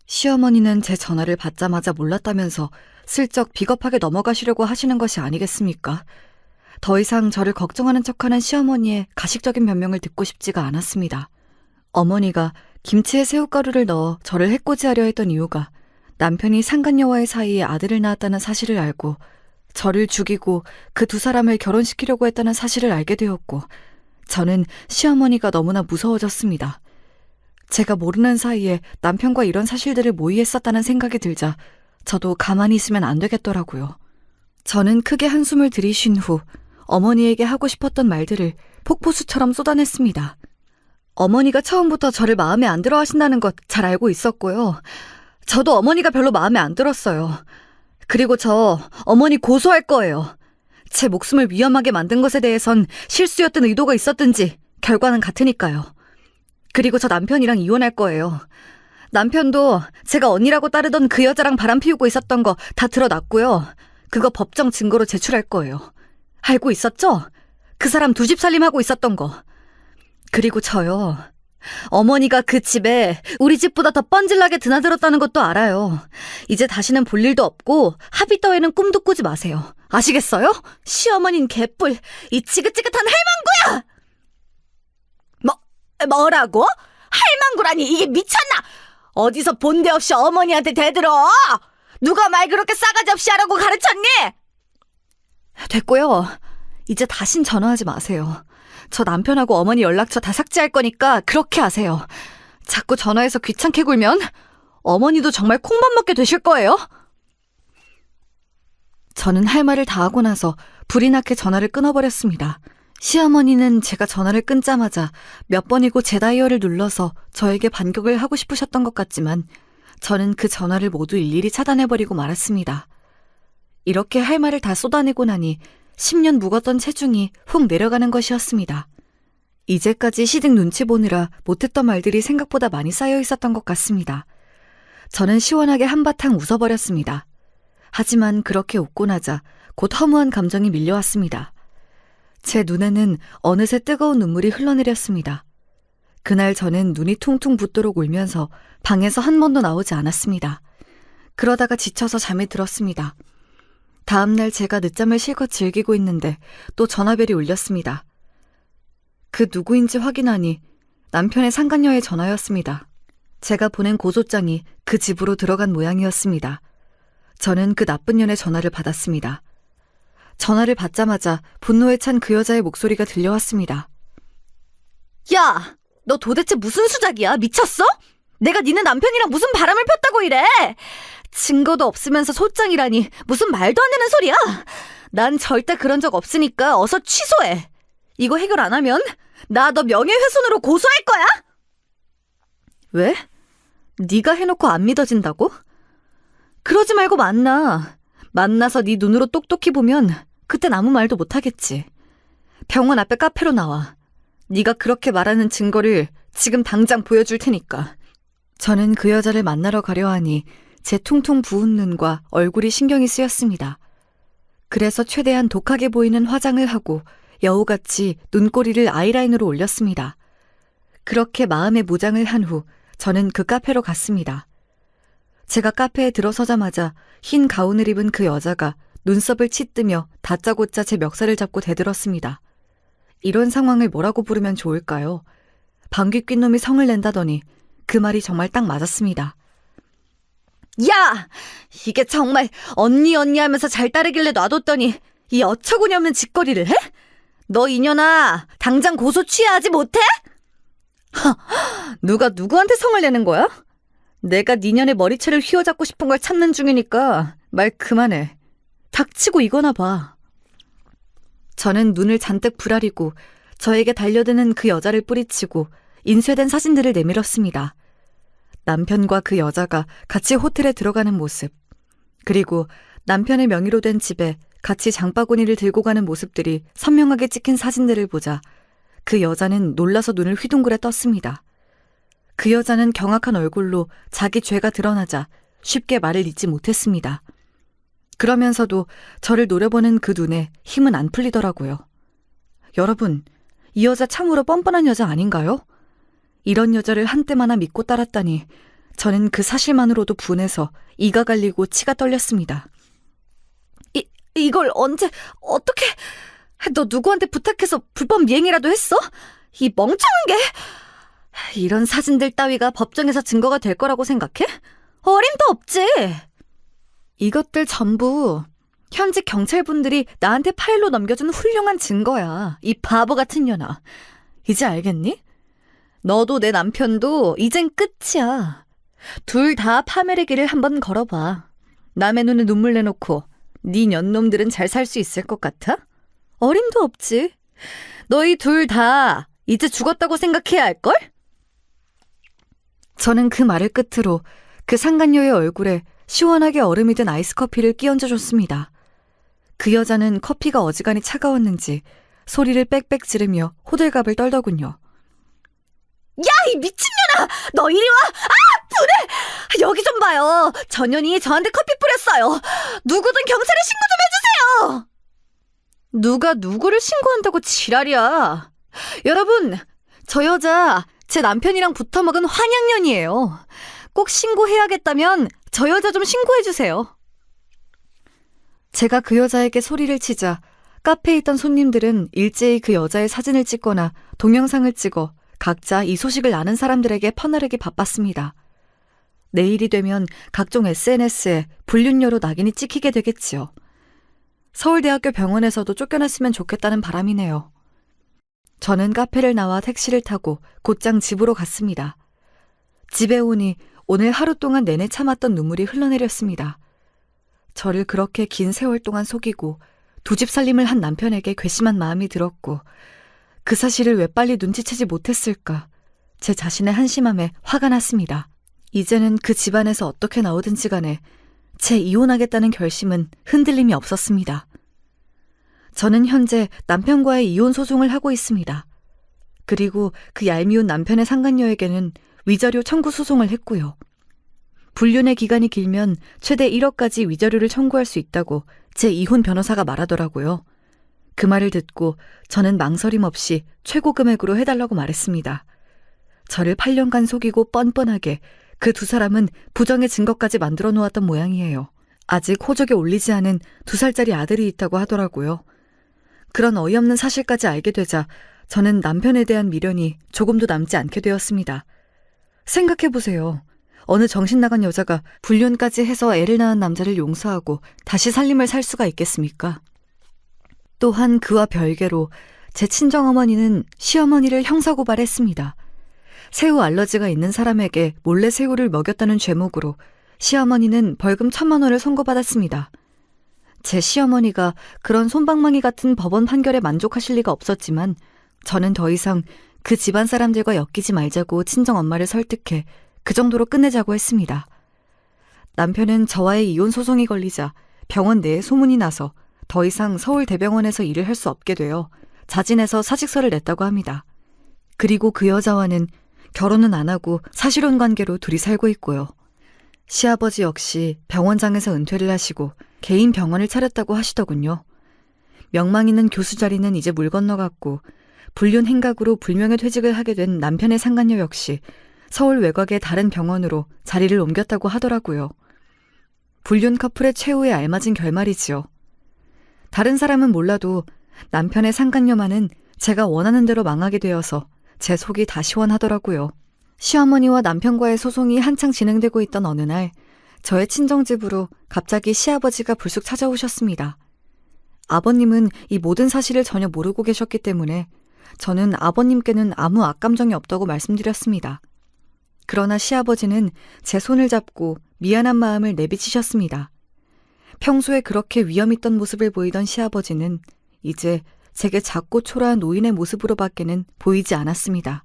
시어머니는 제 전화를 받자마자 몰랐다면서 슬쩍 비겁하게 넘어가시려고 하시는 것이 아니겠습니까? 더 이상 저를 걱정하는 척하는 시어머니의 가식적인 변명을 듣고 싶지가 않았습니다. 어머니가 김치에 새우가루를 넣어 저를 해코지하려 했던 이유가 남편이 상간녀와의 사이에 아들을 낳았다는 사실을 알고 저를 죽이고 그 두 사람을 결혼시키려고 했다는 사실을 알게 되었고 저는 시어머니가 너무나 무서워졌습니다. 제가 모르는 사이에 남편과 이런 사실들을 모의했었다는 생각이 들자 저도 가만히 있으면 안 되겠더라고요. 저는 크게 한숨을 들이쉰 후 어머니에게 하고 싶었던 말들을 폭포수처럼 쏟아냈습니다. 어머니가 처음부터 저를 마음에 안 들어 하신다는 것 잘 알고 있었고요. 저도 어머니가 별로 마음에 안 들었어요. 그리고 저 어머니 고소할 거예요. 제 목숨을 위험하게 만든 것에 대해선 실수였든 의도가 있었든지 결과는 같으니까요. 그리고 저 남편이랑 이혼할 거예요. 남편도 제가 언니라고 따르던 그 여자랑 바람 피우고 있었던 거 다 드러났고요. 그거 법정 증거로 제출할 거예요. 알고 있었죠? 그 사람 두 집 살림하고 있었던 거. 그리고 저요. 어머니가 그 집에 우리 집보다 더 뻔질나게 드나들었다는 것도 알아요. 이제 다시는 볼 일도 없고 합의 따위는 꿈도 꾸지 마세요. 아시겠어요? 시어머니는 개뿔, 이 지긋지긋한 할망구야! 뭐라고? 할망구라니 이게 미쳤나? 어디서 본데 없이 어머니한테 대들어? 누가 말 그렇게 싸가지 없이 하라고 가르쳤니? 됐고요. 이제 다신 전화하지 마세요. 저 남편하고 어머니 연락처 다 삭제할 거니까 그렇게 하세요. 자꾸 전화해서 귀찮게 굴면 어머니도 정말 콩밥 먹게 되실 거예요. 저는 할 말을 다 하고 나서 불이 나게 전화를 끊어버렸습니다. 시어머니는 제가 전화를 끊자마자 몇 번이고 제 다이얼을 눌러서 저에게 반격을 하고 싶으셨던 것 같지만 저는 그 전화를 모두 일일이 차단해버리고 말았습니다. 이렇게 할 말을 다 쏟아내고 나니 10년 묵었던 체중이 훅 내려가는 것이었습니다. 이제까지 시댁 눈치 보느라 못했던 말들이 생각보다 많이 쌓여 있었던 것 같습니다. 저는 시원하게 한바탕 웃어버렸습니다. 하지만 그렇게 웃고 나자 곧 허무한 감정이 밀려왔습니다. 제 눈에는 어느새 뜨거운 눈물이 흘러내렸습니다. 그날 저는 눈이 퉁퉁 붓도록 울면서 방에서 한 번도 나오지 않았습니다. 그러다가 지쳐서 잠에 들었습니다. 다음날 제가 늦잠을 실컷 즐기고 있는데 또 전화벨이 울렸습니다. 그 누구인지 확인하니 남편의 상간녀의 전화였습니다. 제가 보낸 고소장이 그 집으로 들어간 모양이었습니다. 저는 그 나쁜 년의 전화를 받았습니다. 전화를 받자마자 분노에 찬 그 여자의 목소리가 들려왔습니다. 야! 너 도대체 무슨 수작이야? 미쳤어? 내가 니네 남편이랑 무슨 바람을 폈다고 이래? 증거도 없으면서 소장이라니 무슨 말도 안 되는 소리야? 난 절대 그런 적 없으니까 어서 취소해. 이거 해결 안 하면 나 너 명예훼손으로 고소할 거야? 왜? 네가 해놓고 안 믿어진다고? 그러지 말고 만나. 만나서 네 눈으로 똑똑히 보면 그땐 아무 말도 못하겠지. 병원 앞에 카페로 나와. 네가 그렇게 말하는 증거를 지금 당장 보여줄 테니까. 저는 그 여자를 만나러 가려 하니 제 퉁퉁 부은 눈과 얼굴이 신경이 쓰였습니다. 그래서 최대한 독하게 보이는 화장을 하고 여우같이 눈꼬리를 아이라인으로 올렸습니다. 그렇게 마음의 무장을 한 후 저는 그 카페로 갔습니다. 제가 카페에 들어서자마자 흰 가운을 입은 그 여자가 눈썹을 치뜨며 다짜고짜 제 멱살을 잡고 대들었습니다. 이런 상황을 뭐라고 부르면 좋을까요? 방귀 낀 놈이 성을 낸다더니 그 말이 정말 딱 맞았습니다. 야! 이게 정말 언니 하면서 잘 따르길래 놔뒀더니 이 어처구니 없는 짓거리를 해? 너 이년아, 당장 고소 취하하지 못해? 누가 누구한테 성을 내는 거야? 내가 니년의 머리채를 휘어잡고 싶은 걸 찾는 중이니까 말 그만해. 닥치고 이거나 봐. 저는 눈을 잔뜩 부라리고 저에게 달려드는 그 여자를 뿌리치고 인쇄된 사진들을 내밀었습니다. 남편과 그 여자가 같이 호텔에 들어가는 모습, 그리고 남편의 명의로 된 집에 같이 장바구니를 들고 가는 모습들이 선명하게 찍힌 사진들을 보자 그 여자는 놀라서 눈을 휘둥그레 떴습니다. 그 여자는 경악한 얼굴로 자기 죄가 드러나자 쉽게 말을 잇지 못했습니다. 그러면서도 저를 노려보는 그 눈에 힘은 안 풀리더라고요. 여러분, 이 여자 참으로 뻔뻔한 여자 아닌가요? 이런 여자를 한때마나 믿고 따랐다니 저는 그 사실만으로도 분해서 이가 갈리고 치가 떨렸습니다. 이걸 언제, 어떻게, 너 누구한테 부탁해서 불법 미행이라도 했어? 이 멍청한 게! 이런 사진들 따위가 법정에서 증거가 될 거라고 생각해? 어림도 없지! 이것들 전부 현직 경찰분들이 나한테 파일로 넘겨준 훌륭한 증거야. 이 바보 같은 년아. 이제 알겠니? 너도 내 남편도 이젠 끝이야. 둘 다 파멸의 길을 한번 걸어봐. 남의 눈에 눈물 내놓고 네 년놈들은 잘 살 수 있을 것 같아? 어림도 없지. 너희 둘 다 이제 죽었다고 생각해야 할걸? 저는 그 말을 끝으로 그 상간녀의 얼굴에 시원하게 얼음이 든 아이스 커피를 끼얹어 줬습니다. 그 여자는 커피가 어지간히 차가웠는지 소리를 빽빽 지르며 호들갑을 떨더군요. 야, 이 미친년아! 너 이리 와! 아, 분해! 여기 좀 봐요. 저 년이 저한테 커피 뿌렸어요. 누구든 경찰에 신고 좀 해주세요! 누가 누구를 신고한다고 지랄이야. 여러분, 저 여자 제 남편이랑 붙어먹은 환양년이에요. 꼭 신고해야겠다면 저 여자 좀 신고해주세요. 제가 그 여자에게 소리를 치자 카페에 있던 손님들은 일제히 그 여자의 사진을 찍거나 동영상을 찍어 각자 이 소식을 아는 사람들에게 퍼나르기 바빴습니다. 내일이 되면 각종 SNS에 불륜녀로 낙인이 찍히게 되겠지요. 서울대학교 병원에서도 쫓겨났으면 좋겠다는 바람이네요. 저는 카페를 나와 택시를 타고 곧장 집으로 갔습니다. 집에 오니 오늘 하루 동안 내내 참았던 눈물이 흘러내렸습니다. 저를 그렇게 긴 세월 동안 속이고 두 집 살림을 한 남편에게 괘씸한 마음이 들었고 그 사실을 왜 빨리 눈치채지 못했을까 제 자신의 한심함에 화가 났습니다. 이제는 그 집안에서 어떻게 나오든지 간에 제 이혼하겠다는 결심은 흔들림이 없었습니다. 저는 현재 남편과의 이혼 소송을 하고 있습니다. 그리고 그 얄미운 남편의 상간녀에게는 위자료 청구 소송을 했고요. 불륜의 기간이 길면 최대 1억까지 위자료를 청구할 수 있다고 제 이혼 변호사가 말하더라고요. 그 말을 듣고 저는 망설임 없이 최고 금액으로 해달라고 말했습니다. 저를 8년간 속이고 뻔뻔하게 그 두 사람은 부정의 증거까지 만들어 놓았던 모양이에요. 아직 호적에 올리지 않은 2살짜리 아들이 있다고 하더라고요. 그런 어이없는 사실까지 알게 되자 저는 남편에 대한 미련이 조금도 남지 않게 되었습니다. 생각해보세요. 어느 정신 나간 여자가 불륜까지 해서 애를 낳은 남자를 용서하고 다시 살림을 살 수가 있겠습니까? 또한 그와 별개로 제 친정어머니는 시어머니를 형사고발했습니다. 새우 알러지가 있는 사람에게 몰래 새우를 먹였다는 죄목으로 시어머니는 벌금 1,000만 원을 선고받았습니다. 제 시어머니가 그런 솜방망이 같은 법원 판결에 만족하실 리가 없었지만 저는 더 이상 그 집안 사람들과 엮이지 말자고 친정엄마를 설득해 그 정도로 끝내자고 했습니다. 남편은 저와의 이혼 소송이 걸리자 병원 내에 소문이 나서 더 이상 서울대병원에서 일을 할 수 없게 되어 자진해서 사직서를 냈다고 합니다. 그리고 그 여자와는 결혼은 안 하고 사실혼 관계로 둘이 살고 있고요. 시아버지 역시 병원장에서 은퇴를 하시고 개인 병원을 차렸다고 하시더군요. 명망 있는 교수 자리는 이제 물 건너갔고 불륜 행각으로 불명예 퇴직을 하게 된 남편의 상간녀 역시 서울 외곽의 다른 병원으로 자리를 옮겼다고 하더라고요. 불륜 커플의 최후에 알맞은 결말이지요. 다른 사람은 몰라도 남편의 상간녀만은 제가 원하는 대로 망하게 되어서 제 속이 다 시원하더라고요. 시어머니와 남편과의 소송이 한창 진행되고 있던 어느 날 저의 친정집으로 갑자기 시아버지가 불쑥 찾아오셨습니다. 아버님은 이 모든 사실을 전혀 모르고 계셨기 때문에 저는 아버님께는 아무 악감정이 없다고 말씀드렸습니다. 그러나 시아버지는 제 손을 잡고 미안한 마음을 내비치셨습니다. 평소에 그렇게 위험 있던 모습을 보이던 시아버지는 이제 제게 작고 초라한 노인의 모습으로밖에는 보이지 않았습니다.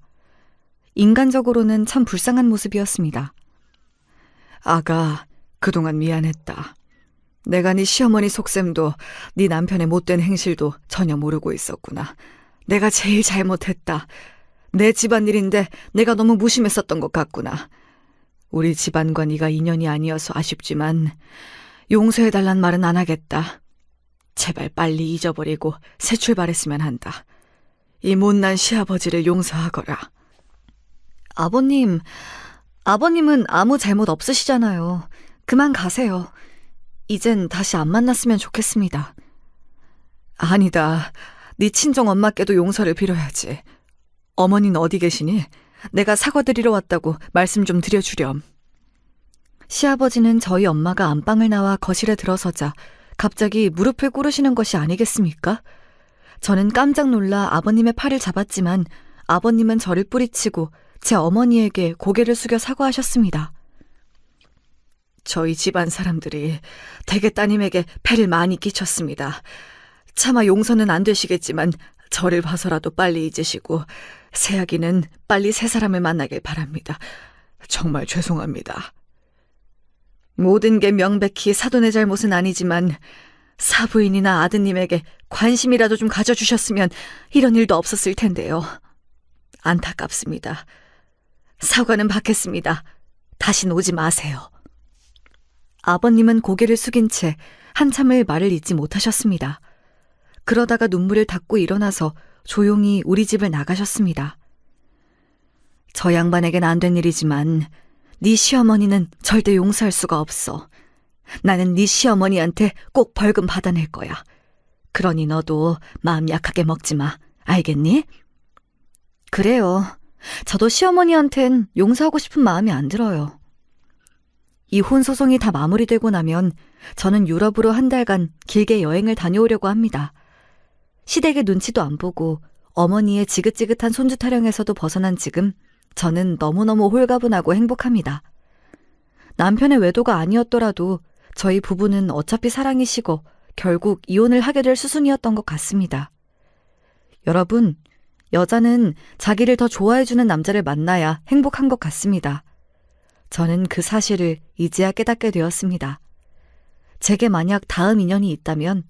인간적으로는 참 불쌍한 모습이었습니다. 아가, 그동안 미안했다. 내가 네 시어머니 속셈도 네 남편의 못된 행실도 전혀 모르고 있었구나. 내가 제일 잘못했다. 내 집안일인데 내가 너무 무심했었던 것 같구나. 우리 집안과 네가 인연이 아니어서 아쉽지만 용서해달란 말은 안 하겠다. 제발 빨리 잊어버리고 새 출발했으면 한다. 이 못난 시아버지를 용서하거라. 아버님은 아무 잘못 없으시잖아요. 그만 가세요. 이젠 다시 안 만났으면 좋겠습니다. 아니다. 네 친정 엄마께도 용서를 빌어야지. 어머니는 어디 계시니? 내가 사과드리러 왔다고 말씀 좀 드려주렴. 시아버지는 저희 엄마가 안방을 나와 거실에 들어서자 갑자기 무릎을 꿇으시는 것이 아니겠습니까? 저는 깜짝 놀라 아버님의 팔을 잡았지만 아버님은 저를 뿌리치고 제 어머니에게 고개를 숙여 사과하셨습니다. 저희 집안 사람들이 대개 따님에게 폐를 많이 끼쳤습니다. 차마 용서는 안 되시겠지만 저를 봐서라도 빨리 잊으시고 새아기는 빨리 새 사람을 만나길 바랍니다. 정말 죄송합니다. 모든 게 명백히 사돈의 잘못은 아니지만 사부인이나 아드님에게 관심이라도 좀 가져주셨으면 이런 일도 없었을 텐데요. 안타깝습니다. 사과는 받겠습니다. 다신 오지 마세요. 아버님은 고개를 숙인 채 한참을 말을 잇지 못하셨습니다. 그러다가 눈물을 닦고 일어나서 조용히 우리 집을 나가셨습니다. 저 양반에겐 안 된 일이지만 네 시어머니는 절대 용서할 수가 없어. 나는 네 시어머니한테 꼭 벌금 받아낼 거야. 그러니 너도 마음 약하게 먹지 마. 알겠니? 그래요. 저도 시어머니한텐 용서하고 싶은 마음이 안 들어요. 이혼 소송이 다 마무리되고 나면 저는 유럽으로 한 달간 길게 여행을 다녀오려고 합니다. 시댁의 눈치도 안 보고 어머니의 지긋지긋한 손주 타령에서도 벗어난 지금 저는 너무너무 홀가분하고 행복합니다. 남편의 외도가 아니었더라도 저희 부부는 어차피 사랑이 식어 결국 이혼을 하게 될 수순이었던 것 같습니다. 여러분, 여자는 자기를 더 좋아해주는 남자를 만나야 행복한 것 같습니다. 저는 그 사실을 이제야 깨닫게 되었습니다. 제게 만약 다음 인연이 있다면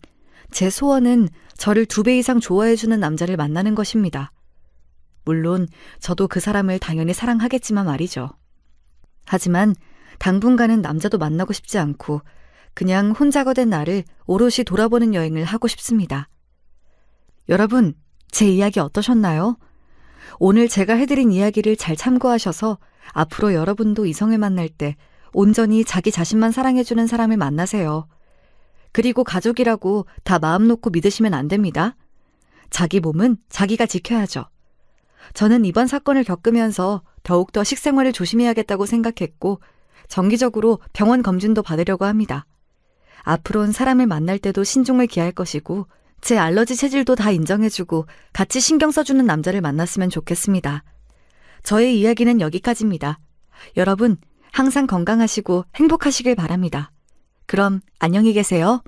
제 소원은 저를 2배 이상 좋아해주는 남자를 만나는 것입니다. 물론 저도 그 사람을 당연히 사랑하겠지만 말이죠. 하지만 당분간은 남자도 만나고 싶지 않고 그냥 혼자가 된 나를 오롯이 돌아보는 여행을 하고 싶습니다. 여러분, 제 이야기 어떠셨나요? 오늘 제가 해드린 이야기를 잘 참고하셔서 앞으로 여러분도 이성을 만날 때 온전히 자기 자신만 사랑해주는 사람을 만나세요. 그리고 가족이라고 다 마음 놓고 믿으시면 안 됩니다. 자기 몸은 자기가 지켜야죠. 저는 이번 사건을 겪으면서 더욱더 식생활을 조심해야겠다고 생각했고 정기적으로 병원 검진도 받으려고 합니다. 앞으로는 사람을 만날 때도 신중을 기할 것이고 제 알러지 체질도 다 인정해주고 같이 신경 써주는 남자를 만났으면 좋겠습니다. 저의 이야기는 여기까지입니다. 여러분, 항상 건강하시고 행복하시길 바랍니다. 그럼 안녕히 계세요.